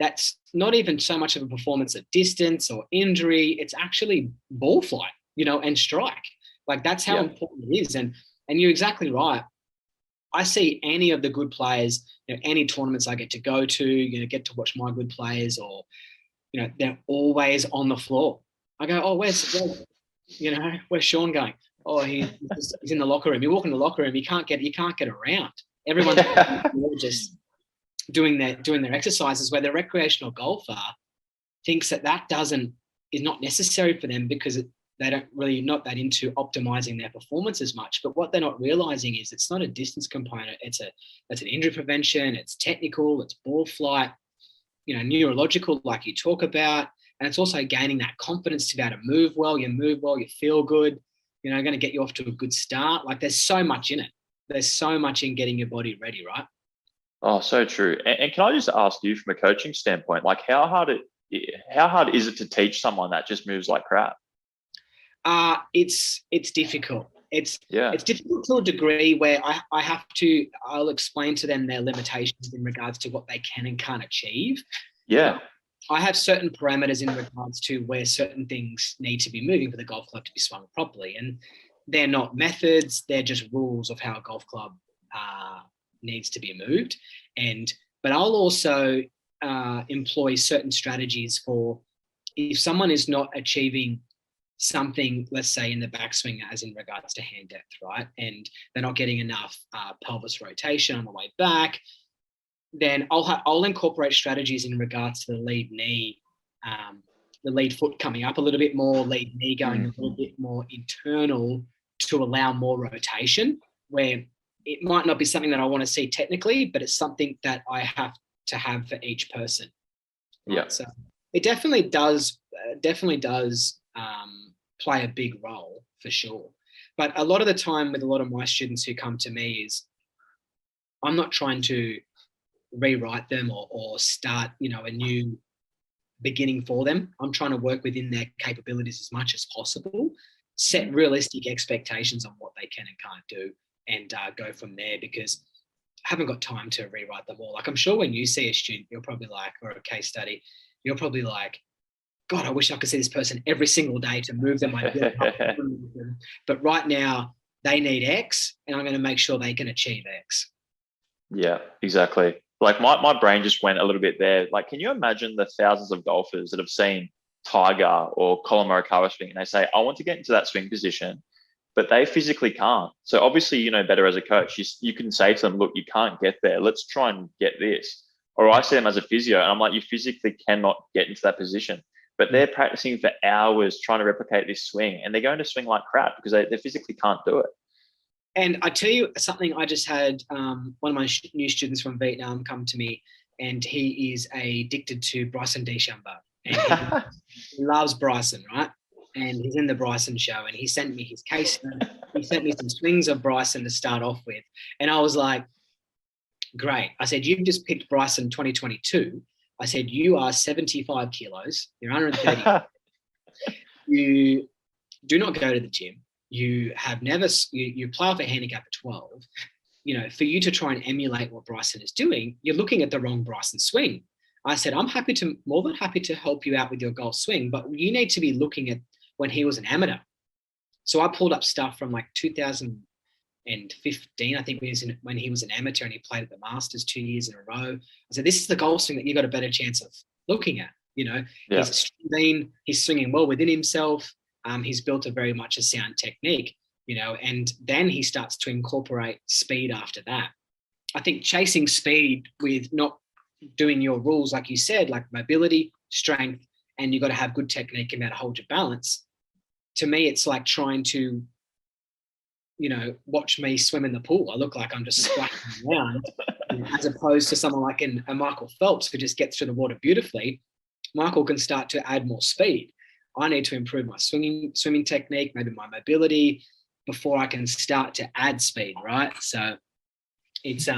A: That's not even so much of a performance at distance or injury. It's actually ball flight, and strike. Like that's how important it is. And you're exactly right. I see any of the good players, any tournaments I get to go to, get to watch my good players, or, they're always on the floor. I go, oh, where's Sean going? Oh, he's in the locker room. You walk in the locker room, you can't get around. Everyone's just doing their exercises, where the recreational golfer thinks that is not necessary for them because they don't really not that into optimizing their performance as much. But what they're not realizing is it's not a distance component. It's an injury prevention. It's technical. It's ball flight. Neurological, like you talk about, and it's also gaining that confidence to be able to move well. You move well. You feel good. Going to get you off to a good start. Like there's so much in it. There's so much in getting your body ready, right? Oh,
B: so true. And can I just ask you from a coaching standpoint, like how hard is it to teach someone that just moves like crap?
A: It's difficult. It's difficult to a degree where I'll explain to them their limitations in regards to what they can and can't achieve.
B: Yeah.
A: I have certain parameters in regards to where certain things need to be moving for the golf club to be swung properly. And they're not methods, they're just rules of how a golf club needs to be moved. But I'll also employ certain strategies for if someone is not achieving something, let's say in the backswing as in regards to hand depth, right? And they're not getting enough pelvis rotation on the way back, then I'll incorporate strategies in regards to the lead knee, the lead foot coming up a little bit more, lead knee going a little bit more internal to allow more rotation, where it might not be something that I want to see technically, but it's something that I have to have for each person. Right?
B: Yeah.
A: So it definitely does play a big role for sure. But a lot of the time with a lot of my students who come to me is I'm not trying to rewrite them or start, a new beginning for them. I'm trying to work within their capabilities as much as possible, set realistic expectations on what they can and can't do, and go from there, because I haven't got time to rewrite them all. Like, I'm sure when you see a student, you're probably like, or a case study, you're probably like, God, I wish I could see this person every single day to move them. But right now they need X, and I'm going to make sure they can achieve X.
B: Yeah, exactly. Like my brain just went a little bit there. Like, can you imagine the thousands of golfers that have seen Tiger or Colin Morikawa swing, and they say, I want to get into that swing position, but they physically can't. So obviously, you know better as a coach. You can say to them, look, you can't get there. Let's try and get this. Or I see them as a physio, and I'm like, you physically cannot get into that position. But they're practicing for hours trying to replicate this swing, and they're going to swing like crap because they physically can't do it.
A: And I tell you something, I just had one of my new students from Vietnam come to me, and he is addicted to Bryson DeChambeau. And he loves Bryson, right? And he's in the Bryson show, and he sent me his case. He sent me some swings of Bryson to start off with. And I was like, great. I said, you've just picked Bryson 2022. I said, you are 75 kilos. You're 130. You do not go to the gym. You have never, you play off a handicap of 12. For you to try and emulate what Bryson is doing, you're looking at the wrong Bryson swing. I said, I'm more than happy to help you out with your golf swing, but you need to be looking at when he was an amateur. So I pulled up stuff from like 2015, I think, when he was an amateur and he played at the Masters 2 years in a row. I said, this is the golf swing that you got a better chance of looking at.
B: Yeah.
A: He's swinging well within himself. He's built a very much a sound technique, and then he starts to incorporate speed after that. I think chasing speed with not doing your rules, like you said, like mobility, strength, and you've got to have good technique and how to hold your balance. To me, it's like trying to, watch me swim in the pool. I look like I'm just splashing around, as opposed to someone like a Michael Phelps who just gets through the water beautifully. Michael can start to add more speed. I need to improve my swimming technique, maybe my mobility, before I can start to add speed, right? So it's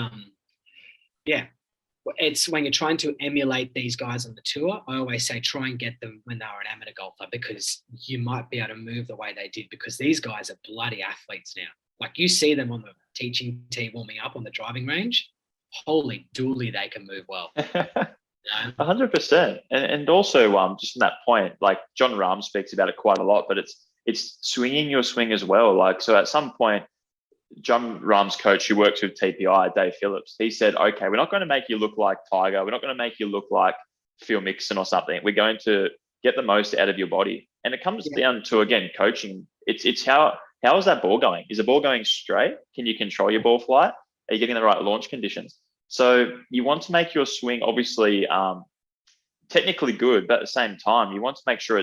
A: it's when you're trying to emulate these guys on the tour, I always say try and get them when they were an amateur golfer, because you might be able to move the way they did, because these guys are bloody athletes now. Like, you see them on the teaching tee warming up on the driving range. Holy dooly, they can move well.
B: 100%. And also, just in that point, like John Rahm speaks about it quite a lot, but it's swinging your swing as well. Like, so at some point, John Rahm's coach, who works with TPI, Dave Phillips, he said, okay, we're not going to make you look like Tiger. We're not going to make you look like Phil Mixon or something. We're going to get the most out of your body. And it comes down to, again, coaching. It's how is that ball going? Is the ball going straight? Can you control your ball flight? Are you getting the right launch conditions? So you want to make your swing obviously technically good, but at the same time, you want to make sure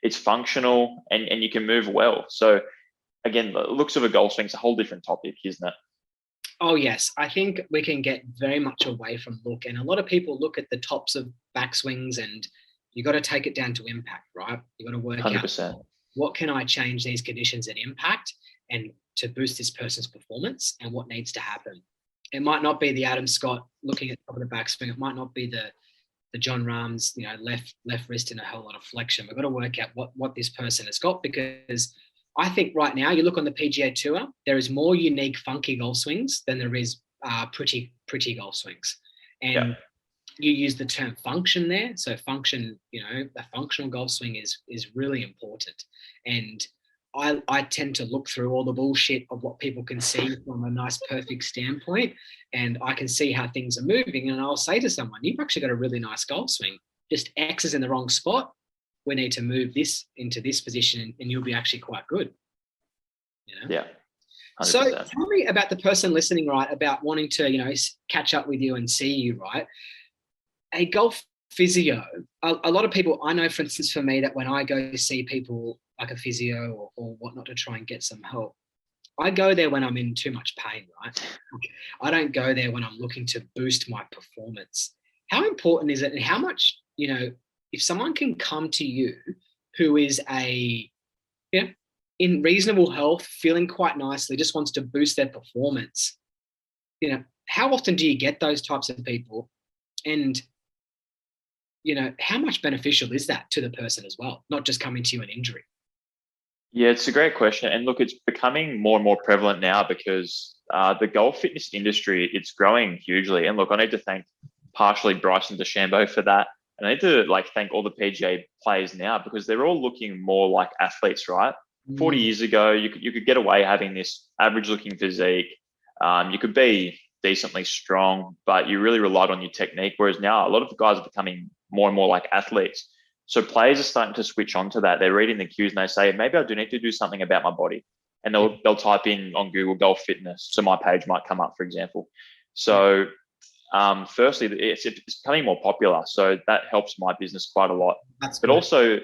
B: it's functional and you can move well. So again, the looks of a golf swing is a whole different topic, isn't it?
A: Oh, yes. I think we can get very much away from look. And a lot of people look at the tops of backswings, and you got to take it down to impact, right? You got to work
B: 100%.
A: out, what can I change these conditions at impact and to boost this person's performance, and what needs to happen. It might not be the Adam Scott looking at the top of the backswing. It might not be the John Rahm's, left wrist in a whole lot of flexion. We've got to work out what this person has got, because I think right now, you look on the PGA Tour, there is more unique, funky golf swings than there is pretty golf swings. And you use the term function there. So function, a functional golf swing is really important. And I tend to look through all the bullshit of what people can see from a nice, perfect standpoint, and I can see how things are moving. And I'll say to someone, you've actually got a really nice golf swing. Just X is in the wrong spot. we need to move this into this position and you'll be actually quite good. You know?
B: Yeah. 100%.
A: So tell me about the person listening, right, about wanting to, you know, catch up with you and see you, right? A golf physio, a lot of people, I know, for instance, for me, that when I go see people like a physio or whatnot to try and get some help, I go there when I'm in too much pain, right? I don't go there when I'm looking to boost my performance. How important is it, and how much, you know, if someone can come to you who is in reasonable health, feeling quite nicely, just wants to boost their performance, you know, how often do you get those types of people? And, you know, how much beneficial is that to the person as well, not just coming to you an injury?
B: Yeah, it's a great question. And look, it's becoming more and more prevalent now because the golf fitness industry, it's growing hugely. And look, I need to thank partially Bryson DeChambeau for that. And I need to thank all the PGA players now because they're all looking more like athletes, right? 40 years ago, you could get away having this average looking physique. You could be decently strong, but you really relied on your technique. Whereas now a lot of the guys are becoming more and more like athletes. So players are starting to switch on to that. They're reading the cues and they say, maybe I do need to do something about my body. And they'll type in on Google golf fitness. So my page might come up, for example. So firstly, it's becoming more popular. So that helps my business quite a lot. But also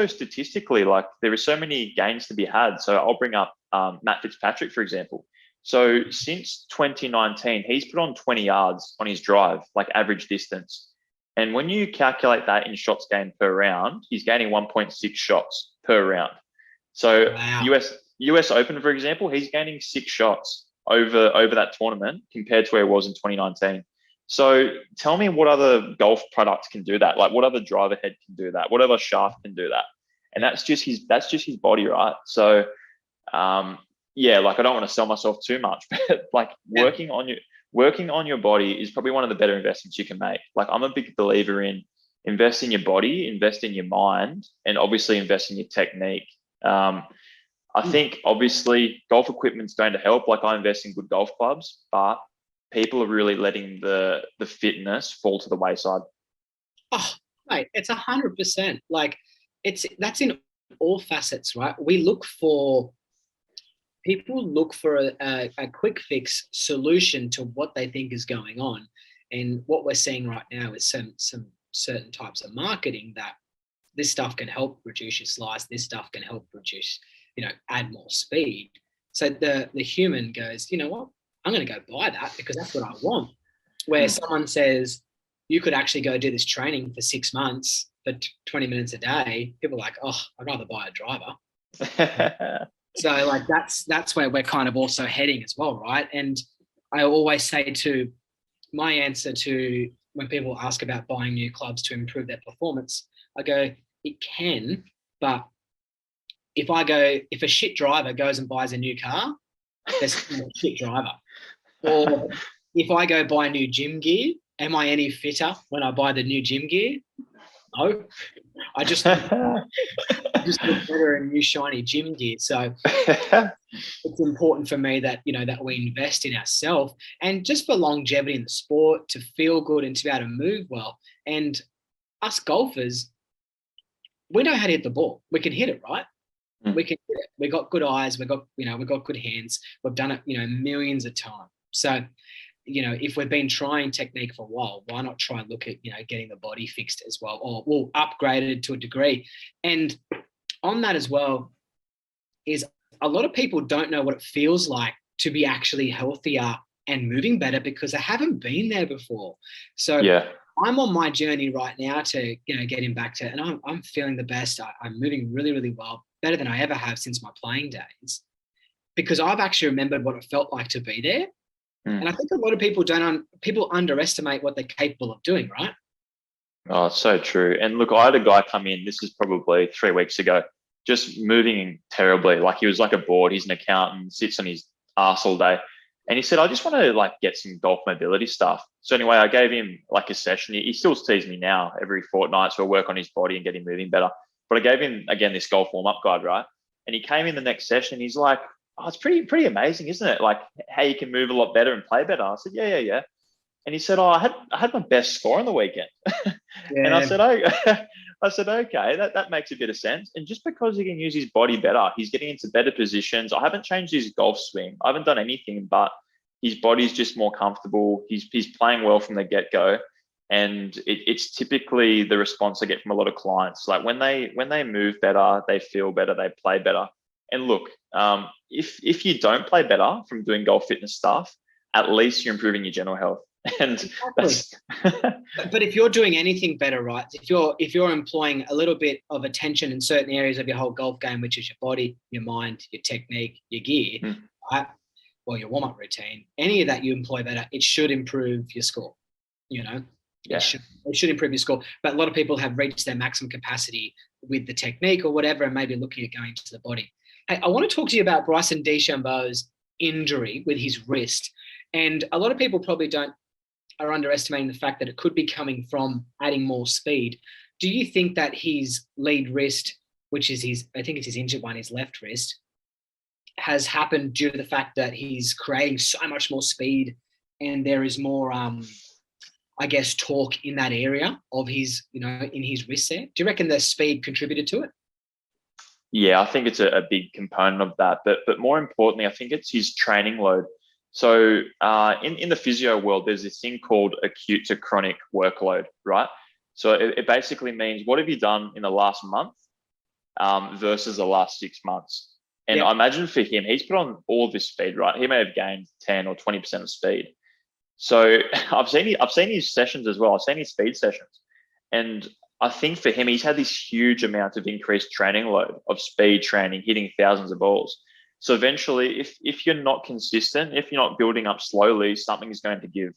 B: statistically, there are so many gains to be had. So I'll bring up Matt Fitzpatrick, for example. So since 2019, he's put on 20 yards on his drive, average distance. And when you calculate that in shots gained per round, he's gaining 1.6 shots per round. So
A: Wow.
B: US Open, for example, he's gaining 6 shots over that tournament compared to where he was in 2019. So tell me what other golf products can do that? What other driver head can do that? What other shaft can do that? And that's just his body, right? So I don't want to sell myself too much, but working on your body is probably one of the better investments you can make. I'm a big believer in invest in your body, invest in your mind, and obviously invest in your technique. I think obviously golf equipment's going to help. I invest in good golf clubs, but people are really letting the fitness fall to the wayside.
A: Oh, mate, it's 100%. That's in all facets, right? People look for a quick fix solution to what they think is going on. And what we're seeing right now is some certain types of marketing that this stuff can help reduce your slice. This stuff can help reduce, add more speed. So the human goes, you know what? I'm going to go buy that because that's what I want. Where someone says, you could actually go do this training for 6 months for 20 minutes a day. People are like, oh, I'd rather buy a driver. So that's where we're kind of also heading as well, right? And I always say my answer to when people ask about buying new clubs to improve their performance, I go, it can, but if a shit driver goes and buys a new car, there's a shit driver. Or if I go buy new gym gear, am I any fitter when I buy the new gym gear? No. I just look better in new shiny gym gear. So it's important for me that, that we invest in ourselves and just for longevity in the sport, to feel good and to be able to move well. And us golfers, we know how to hit the ball. We can hit it, right? We can hit it. We got good eyes. We got good hands. We've done it, millions of times. So, if we've been trying technique for a while, why not try and look at, getting the body fixed as well, or upgraded to a degree. And on that as well is a lot of people don't know what it feels like to be actually healthier and moving better because they haven't been there before. So I'm on my journey right now to, getting back to, and I'm feeling the best. I'm moving really, really well, better than I ever have since my playing days, because I've actually remembered what it felt like to be there. And I think a lot of people people underestimate what they're capable of doing, right?
B: Oh, so true. And look, I had a guy come in, this is probably 3 weeks ago, just moving terribly. He was like a board. He's an accountant, sits on his ass all day. And he said, I just want to get some golf mobility stuff. So anyway, I gave him a session. He still sees me now every fortnight. So I work on his body and get him moving better. But I gave him, again, this golf warm-up guide, right? And he came in the next session. He's like, oh, it's pretty amazing, isn't it? How you can move a lot better and play better. I said, yeah. And he said, oh, I had my best score on the weekend. And I said, I said, okay, that makes a bit of sense. And just because he can use his body better, he's getting into better positions. I haven't changed his golf swing. I haven't done anything, but his body's just more comfortable. He's playing well from the get-go. And it's typically the response I get from a lot of clients. Like when they move better, they feel better, they play better. And look, if you don't play better from doing golf fitness stuff, at least you're improving your general health. And that's
A: but if you're doing anything better, right? If you're employing a little bit of attention in certain areas of your whole golf game, which is your body, your mind, your technique, your gear, right? Well, your warm-up routine, any of that you employ better, it should improve your score. Yeah. It should improve your score. But a lot of people have reached their maximum capacity with the technique or whatever, and maybe looking at going to the body. Hey, I want to talk to you about Bryson DeChambeau's injury with his wrist. And a lot of people probably are underestimating the fact that it could be coming from adding more speed. Do you think that his lead wrist, which is I think it's his injured one, his left wrist, has happened due to the fact that he's creating so much more speed and there is more, I guess, torque in that area of his, in his wrist there? Do you reckon the speed contributed to it?
B: Yeah, I think it's a big component of that. But more importantly, I think it's his training load. So in the physio world, there's this thing called acute to chronic workload, right? So it basically means what have you done in the last month versus the last 6 months. And I imagine for him, he's put on all this speed, right? He may have gained 10 or 20% of speed. So I've seen his sessions as well. I've seen his speed sessions. And I think for him, he's had this huge amount of increased training load of speed training, hitting thousands of balls. So eventually, if you're not consistent, if you're not building up slowly, something is going to give.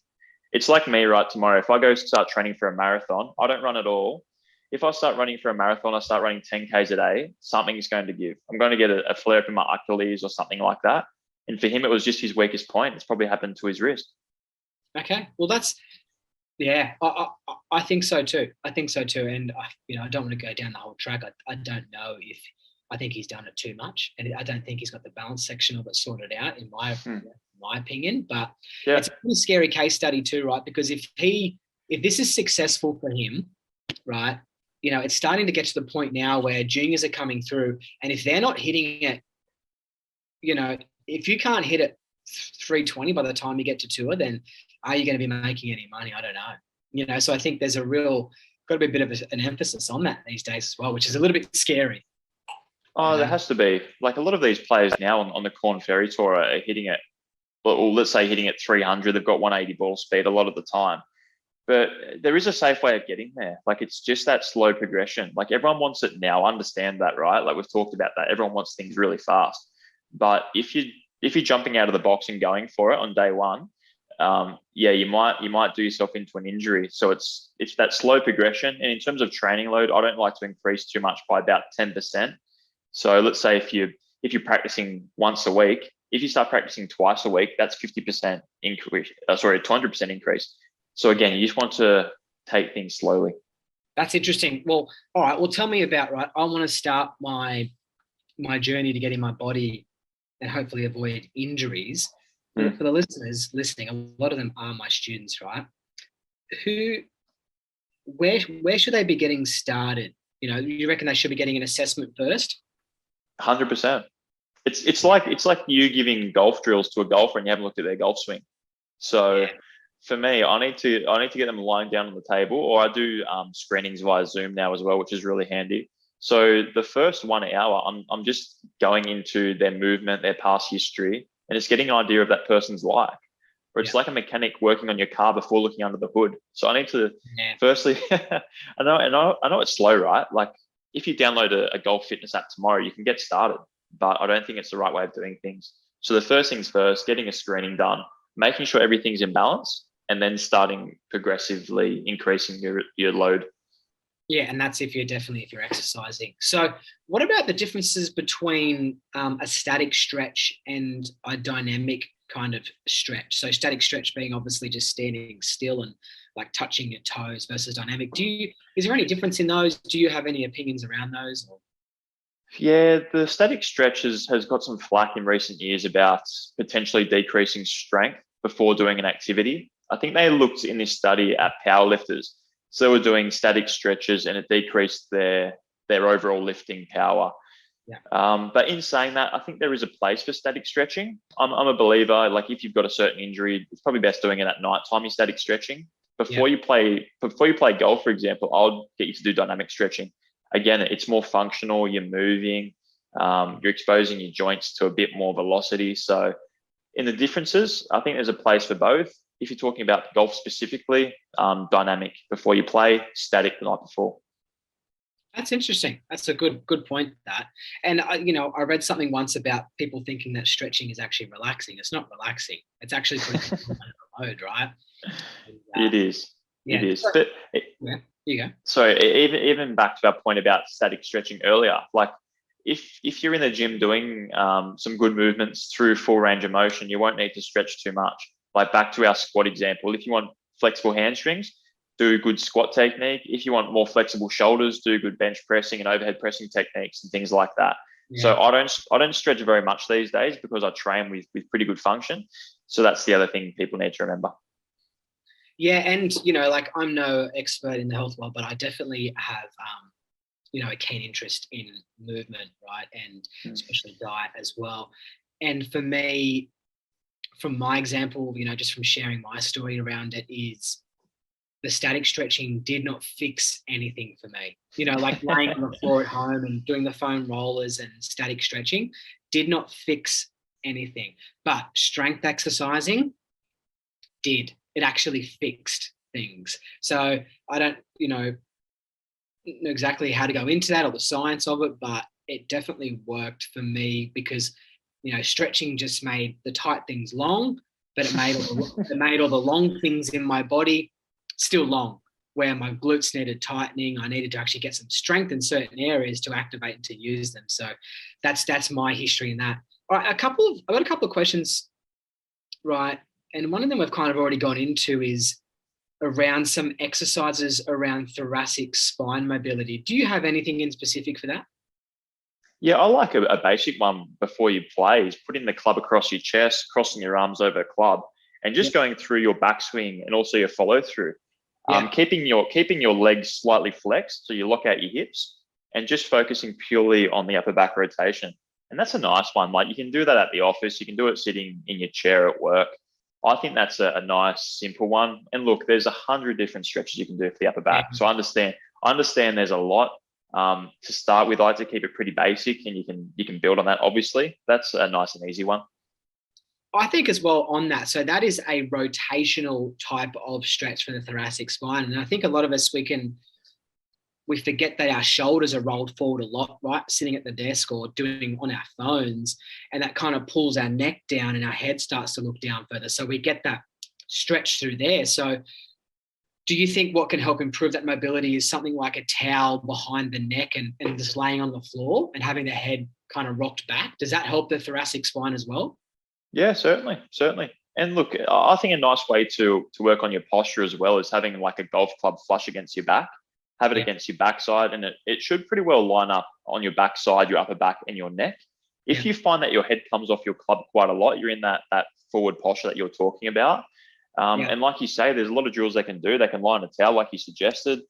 B: It's like me, right? Tomorrow, if I go start training for a marathon, I don't run at all. If I start running for a marathon, I start running 10Ks a day, something is going to give. I'm going to get a flare up in my Achilles or something like that. And for him, it was just his weakest point. It's probably happened to his wrist.
A: Okay. Well, I think so too. And I don't want to go down the whole track. I don't know if I think he's done it too much, and I don't think he's got the balance section of it sorted out, in my opinion. But it's a pretty scary case study too, right? Because if this is successful for him, right, it's starting to get to the point now where juniors are coming through, and if they're not hitting it, if you can't hit it 320 by the time you get to tour, then are you going to be making any money? I don't know. So I think there's got to be a bit of an emphasis on that these days as well, which is a little bit scary.
B: Oh, there has to be. Like a lot of these players now on the Corn Ferry Tour are hitting it, or let's say hitting it 300. They've got 180 ball speed a lot of the time. But there is a safe way of getting there. Like it's just that slow progression. Like everyone wants it now. I understand that, right? Like we've talked about that. Everyone wants things really fast. But if you're jumping out of the box and going for it on day one, you might do yourself into an injury. So it's that slow progression. And in terms of training load, I don't like to increase too much by about 10%. So let's say if you're practicing once a week, if you start practicing twice a week, that's 50% increase. 200% increase. So again, you just want to take things slowly.
A: That's interesting. Well, all right. Well, tell me about, right, I want to start my journey to getting my body and hopefully avoid injuries. For the listeners listening, a lot of them are my students, right? Where should they be getting started? You reckon they should be getting an assessment first?
B: 100%. It's like you giving golf drills to a golfer and you haven't looked at their golf swing. So for me, I need to get them lying down on the table, or I do screenings via Zoom now as well, which is really handy. So the first 1 hour, I'm just going into their movement, their past history, and it's getting an idea of that person's life. Or it's like a mechanic working on your car before looking under the hood. So I need to firstly, I know it's slow, right? Like if you download a golf fitness app tomorrow, you can get started, but I don't think it's the right way of doing things. So the first things first, getting a screening done, making sure everything's in balance, and then starting progressively increasing your load.
A: Yeah, and that's if you're exercising. So what about the differences between a static stretch and a dynamic kind of stretch? So static stretch being obviously just standing still and like touching your toes versus dynamic. Is there any difference in those? Do you have any opinions around those? Or?
B: Yeah, the static stretch has got some flack in recent years about potentially decreasing strength before doing an activity. I think they looked in this study at powerlifters, So they were doing static stretches and it decreased their overall lifting power.
A: Yeah.
B: But in saying that, I think there is a place for static stretching. I'm a believer, like if you've got a certain injury, it's probably best doing it at night time, you're static stretching. Before you play golf, for example, I'll get you to do dynamic stretching. Again, it's more functional, you're moving, you're exposing your joints to a bit more velocity. So in the differences, I think there's a place for both. If you're talking about golf specifically, dynamic before you play, static the night before.
A: That's interesting. That's a good point, that. And I read something once about people thinking that stretching is actually relaxing. It's not relaxing. It's actually putting people under a load, right? And,
B: It is.
A: yeah.
B: It is. But
A: yeah, you go.
B: so even back to our point about static stretching earlier, like if you're in the gym doing some good movements through full range of motion, you won't need to stretch too much. Like back to our squat example, if you want flexible hamstrings, do good squat technique. If you want more flexible shoulders, do good bench pressing and overhead pressing techniques and things like that. Yeah. So I don't stretch very much these days because I train with pretty good function. So that's the other thing people need to remember.
A: Yeah, and like I'm no expert in the health world, but I definitely have a keen interest in movement, right, and especially diet as well. And for me, from my example, just from sharing my story around it, is the static stretching did not fix anything for me. Like laying on the floor at home and doing the foam rollers and static stretching did not fix anything. But strength exercising did. It actually fixed things. So I don't, know exactly how to go into that or the science of it, but it definitely worked for me because, stretching just made the tight things long, but it made all the long things in my body still long, where my glutes needed tightening. I needed to actually get some strength in certain areas to activate and to use them. So that's my history in that. All right, I've got a couple of questions, right? And one of them we've kind of already gone into is around some exercises around thoracic spine mobility. Do you have anything in specific for that?
B: Yeah, I like a basic one before you play is putting the club across your chest, crossing your arms over a club, and just going through your backswing and also your follow through. Keeping your legs slightly flexed so you lock out your hips and just focusing purely on the upper back rotation. And that's a nice one. Like you can do that at the office. You can do it sitting in your chair at work. I think that's a nice, simple one. And look, there's 100 different stretches you can do for the upper back. So I understand there's a lot. To start with, I like to keep it pretty basic and you can build on that, obviously. That's a nice and easy one.
A: I think as well on that. So that is a rotational type of stretch for the thoracic spine. And I think a lot of us, we forget that our shoulders are rolled forward a lot, right? Sitting at the desk or doing on our phones. And that kind of pulls our neck down and our head starts to look down further. So we get that stretch through there. So do you think what can help improve that mobility is something like a towel behind the neck and just laying on the floor and having the head kind of rocked back? Does that help the thoracic spine as well?
B: Yeah, certainly. And look, I think a nice way to work on your posture as well is having like a golf club flush against your back. Have it against your backside, and it should pretty well line up on your backside, your upper back, and your neck. If you find that your head comes off your club quite a lot, you're in that forward posture that you're talking about. And like you say, there's a lot of drills they can do. They can lie on a towel, like you suggested.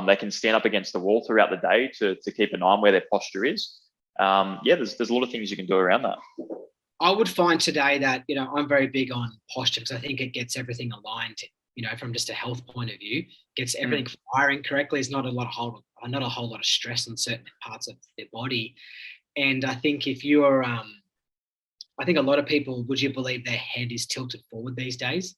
B: They can stand up against the wall throughout the day to keep an eye on where their posture is. There's a lot of things you can do around that.
A: I would find today that, I'm very big on posture because I think it gets everything aligned, from just a health point of view, gets everything firing correctly. There's not a whole lot of stress on certain parts of their body. And I think if you're, I think a lot of people, would you believe their head is tilted forward these days?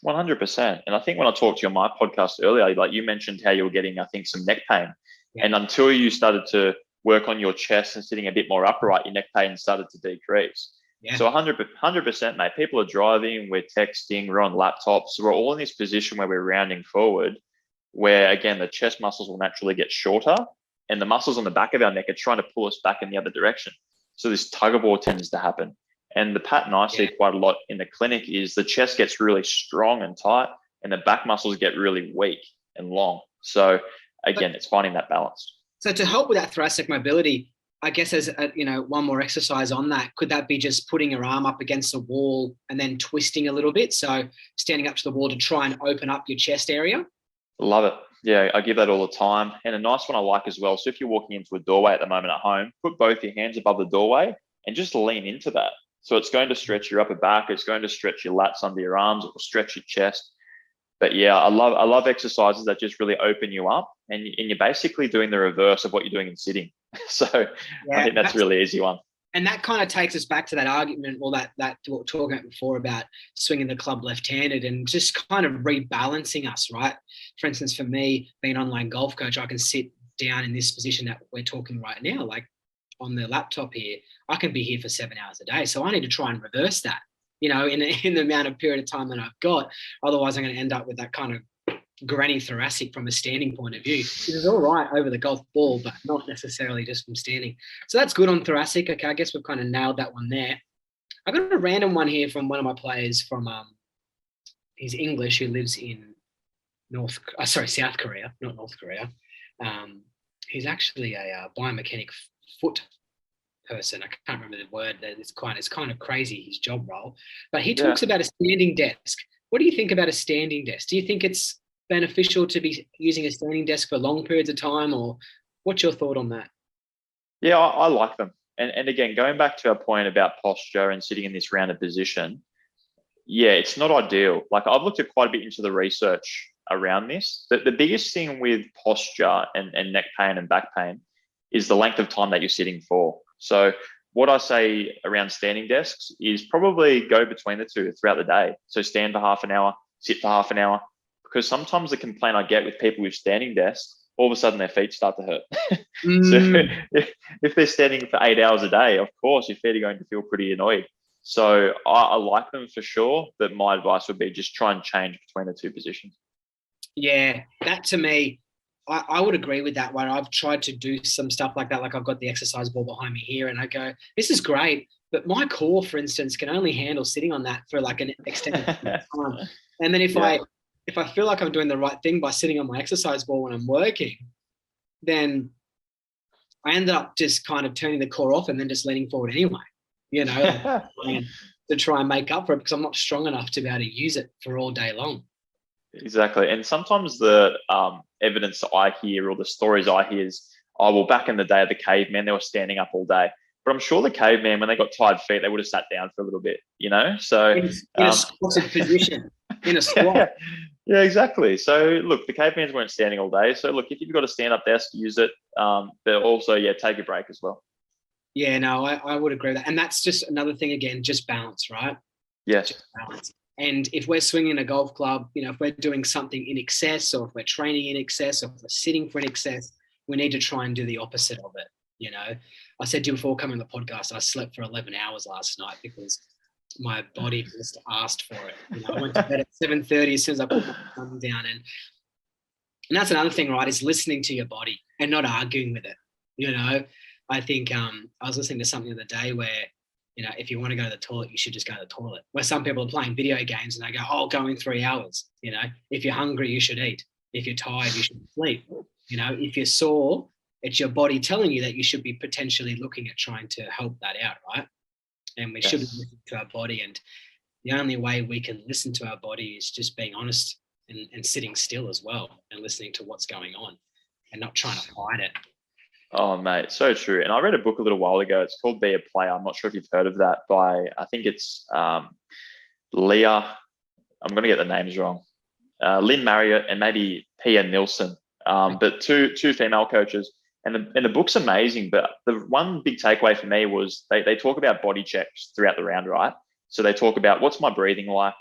B: 100%. And I think when I talked to you on my podcast earlier, like you mentioned how you were getting, I think, some neck pain. Yeah. And until you started to work on your chest and sitting a bit more upright, your neck pain started to decrease. Yeah. So 100%, mate. People are driving, we're texting, we're on laptops. So we're all in this position where we're rounding forward, where, again, the chest muscles will naturally get shorter and the muscles on the back of our neck are trying to pull us back in the other direction. So this tug of war tends to happen. And the pattern I see quite a lot in the clinic is the chest gets really strong and tight and the back muscles get really weak and long. So, again, it's finding that balance.
A: So to help with that thoracic mobility, I guess as one more exercise on that, could that be just putting your arm up against the wall and then twisting a little bit? So standing up to the wall to try and open up your chest area?
B: Love it. Yeah, I give that all the time. And a nice one I like as well. So if you're walking into a doorway at the moment at home, put both your hands above the doorway and just lean into that. So it's going to stretch your upper back. It's going to stretch your lats under your arms. It will stretch your chest. But yeah, I love exercises that just really open you up, and you're basically doing the reverse of what you're doing in sitting. So I
A: Yeah,
B: think that's a really easy one.
A: and that kind of takes us back to that argument, or that what we were talking about before about swinging the club left-handed and just kind of rebalancing us, right? For instance, for me, being an online golf coach, I can sit down in this position that we're talking right now, like on the laptop here. I can be here for 7 hours a day, so I need to try and reverse that, in the amount of period of time that I've got. Otherwise, I'm going to end up with that kind of granny thoracic from a standing point of view. Which is all right over the golf ball, but not necessarily just from standing. So that's good on thoracic. Okay, I guess we've kind of nailed that one there. I got a random one here from one of my players from he's English, who lives in South Korea, not North Korea. He's actually a biomechanic foot person. I can't remember the word. It's kind of crazy, his job role. But he talks about a standing desk. What do you think about a standing desk? Do you think it's beneficial to be using a standing desk for long periods of time, or what's your thought on that?
B: Yeah, I like them. And again, going back to our point about posture and sitting in this rounded position, yeah, it's not ideal. Like, I've looked at quite a bit into the research around this. The biggest thing with posture and neck pain and back pain is the length of time that you're sitting for. So what I say around standing desks is probably go between the two throughout the day. So stand for half an hour, sit for half an hour, because sometimes the complaint I get with people with standing desks, all of a sudden their feet start to hurt. So if they're standing for 8 hours a day, of course, your feet are going to feel pretty annoyed. So I like them for sure, but my advice would be just try and change between the two positions.
A: Yeah, that to me, I would agree with that one. I've tried to do some stuff like that. Like, I've got the exercise ball behind me here, and I go, this is great, but my core, for instance, can only handle sitting on that for like an extended time. And then if I feel like I'm doing the right thing by sitting on my exercise ball when I'm working, then I ended up just kind of turning the core off and then just leaning forward anyway, to try and make up for it, because I'm not strong enough to be able to use it for all day long.
B: Exactly. And sometimes the evidence I hear or the stories I hear is, oh, well, back in the day of the cavemen, they were standing up all day. But I'm sure the caveman, when they got tired feet, they would have sat down for a little bit, So
A: in a squatted position, in a squat.
B: Yeah, exactly. So look, the cavemans weren't standing all day. So look, if you've got a stand-up desk, use it. But also, take a break as well.
A: Yeah, no, I would agree with that. And that's just another thing, again, just balance, right?
B: Yes.
A: Just balance. And if we're swinging a golf club, if we're doing something in excess, or if we're training in excess, or if we're sitting for an excess, we need to try and do the opposite of it. I said to you before coming on the podcast, I slept for 11 hours last night because my body just asked for it. I went to bed at 7:30 as soon as I put my thumb down. And that's another thing, right, is listening to your body and not arguing with it. I think I was listening to something the other day where, if you want to go to the toilet, you should just go to the toilet. Where some people are playing video games and they go, oh, go in 3 hours. If you're hungry, you should eat. If you're tired, you should sleep. If you're sore, it's your body telling you that you should be potentially looking at trying to help that out, right? And we should listen to our body. And the only way we can listen to our body is just being honest and sitting still as well, and listening to what's going on and not trying to fight it.
B: Oh, mate, so true. And I read a book a little while ago. It's called Be a Player. I'm not sure if you've heard of that, by, I think it's Leah. I'm going to get the names wrong. Lynn Marriott and maybe Pia Nilsson, but two female coaches. And the book's amazing. But the one big takeaway for me was they talk about body checks throughout the round, right? So they talk about, what's my breathing like?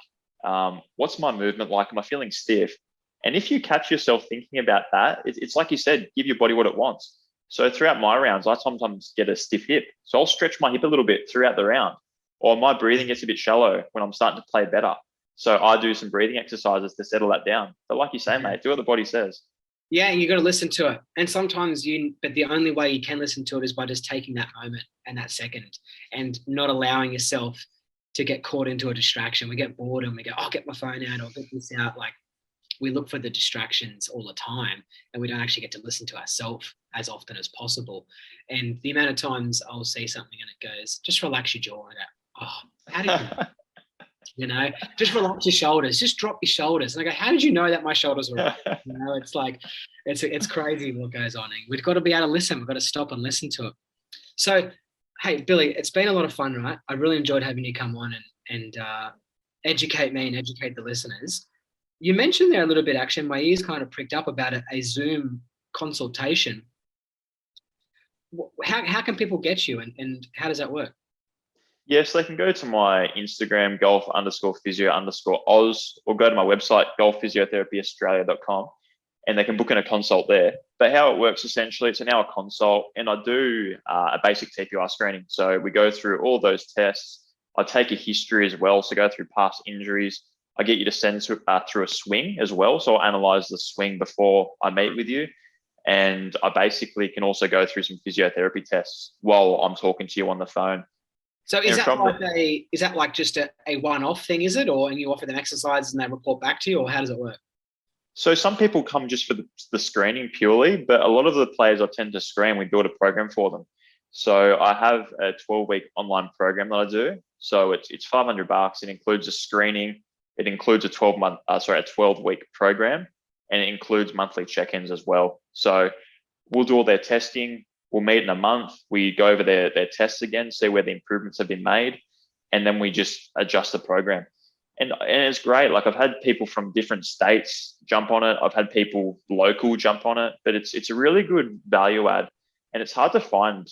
B: What's my movement like? Am I feeling stiff? And if you catch yourself thinking about that, it's like you said, give your body what it wants. So throughout my rounds, I sometimes get a stiff hip. So I'll stretch my hip a little bit throughout the round, or my breathing gets a bit shallow when I'm starting to play better. So I do some breathing exercises to settle that down. But like you say, mate, do what the body says.
A: Yeah, and you got to listen to it. And sometimes but the only way you can listen to it is by just taking that moment and that second, and not allowing yourself to get caught into a distraction. We get bored and we go, oh, get my phone out, or get this out. Like, we look for the distractions all the time, and we don't actually get to listen to ourselves as often as possible. And the amount of times I'll see something and it goes, just relax your jaw, and I go, oh, how do you Just relax your shoulders, just drop your shoulders. And I go, how did you know that my shoulders were right? It's like, it's crazy what goes on. And we've got to be able to listen. We've got to stop and listen to it. So, hey, Billy, it's been a lot of fun, right? I really enjoyed having you come on and educate me and educate the listeners. You mentioned there a little bit, actually, my ears kind of pricked up about a Zoom consultation. How can people get you and how does that work?
B: Yes, they can go to my Instagram, golf_physio_Oz, or go to my website, golfphysiotherapyaustralia.com, and they can book in a consult there. But how it works, essentially, it's an hour consult, and I do a basic TPI screening. So we go through all those tests. I take a history as well, so go through past injuries. I get you to send through a swing as well. So I'll analyze the swing before I meet with you. And I basically can also go through some physiotherapy tests while I'm talking to you on the phone.
A: So is that like just a one-off thing, is it? And you offer them exercises and they report back to you, or how does it work?
B: So some people come just for the screening purely, but a lot of the players I tend to screen, we build a program for them. So I have a 12-week online program that I do. So it's $500. It includes a screening. It includes a 12-week program, and it includes monthly check-ins as well. So we'll do all their testing. We'll meet in a month. We go over their tests again, see where the improvements have been made, and then we just adjust the program. And it's great. Like, I've had people from different states jump on it. I've had people local jump on it, but it's a really good value add. And it's hard to find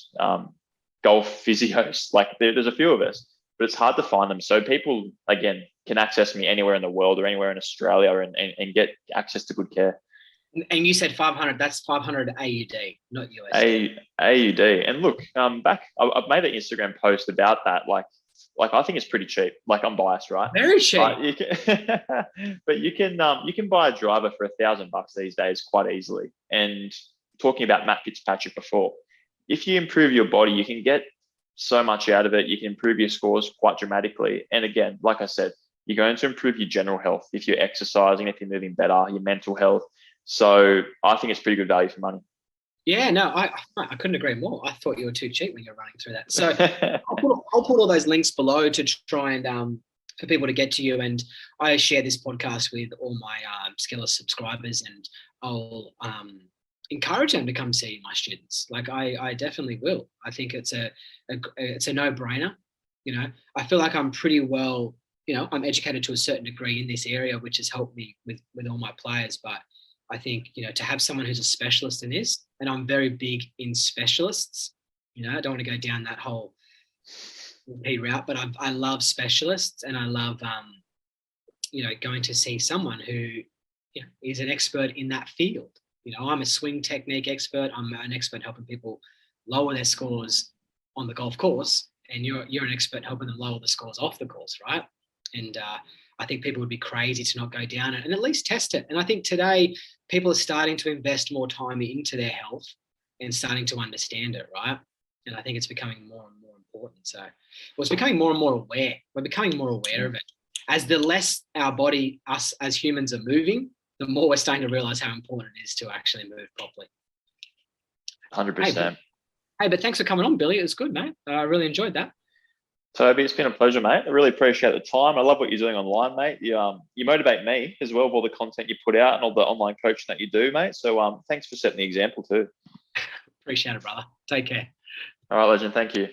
B: golf physios. Like, there's a few of us, but it's hard to find them. So people, again, can access me anywhere in the world or anywhere in Australia and get access to good care.
A: And you said 500, that's 500 AUD, not USD.
B: AUD. And look, I've made an Instagram post about that. Like I think it's pretty cheap. Like, I'm biased, right?
A: Very cheap.
B: But you can buy a driver for $1,000 these days quite easily. And talking about Matt Fitzpatrick before, if you improve your body, you can get so much out of it. You can improve your scores quite dramatically. And again, like I said, you're going to improve your general health if you're exercising, if you're moving better, your mental health. So I think it's pretty good value for money.
A: Yeah, no, I couldn't agree more. I thought you were too cheap when you were running through that. So I'll put all those links below to try and for people to get to you. And I share this podcast with all my Skillers subscribers, and I'll encourage them to come see my students. Like, I definitely will. I think it's a no-brainer. I feel like I'm pretty well, I'm educated to a certain degree in this area, which has helped me with all my players. But I think, to have someone who's a specialist in this, and I'm very big in specialists, I don't want to go down that whole route, but I love specialists, and I love, going to see someone who is an expert in that field. I'm a swing technique expert. I'm an expert helping people lower their scores on the golf course, and you're an expert helping them lower the scores off the course, right? And I think people would be crazy to not go down it and at least test it. And I think today people are starting to invest more time into their health and starting to understand it, right? And I think it's becoming more and more important. So, it's becoming more and more aware. We're becoming more aware of it. As the less our body, us as humans, are moving, the more we're starting to realize how important it is to actually move properly.
B: 100%.
A: Hey, but thanks for coming on, Billy. It was good, mate. I really enjoyed that.
B: Toby, it's been a pleasure, mate. I really appreciate the time. I love what you're doing online, mate. You motivate me as well with all the content you put out and all the online coaching that you do, mate. So thanks for setting the example too.
A: Appreciate it, brother. Take care.
B: All right, legend. Thank you.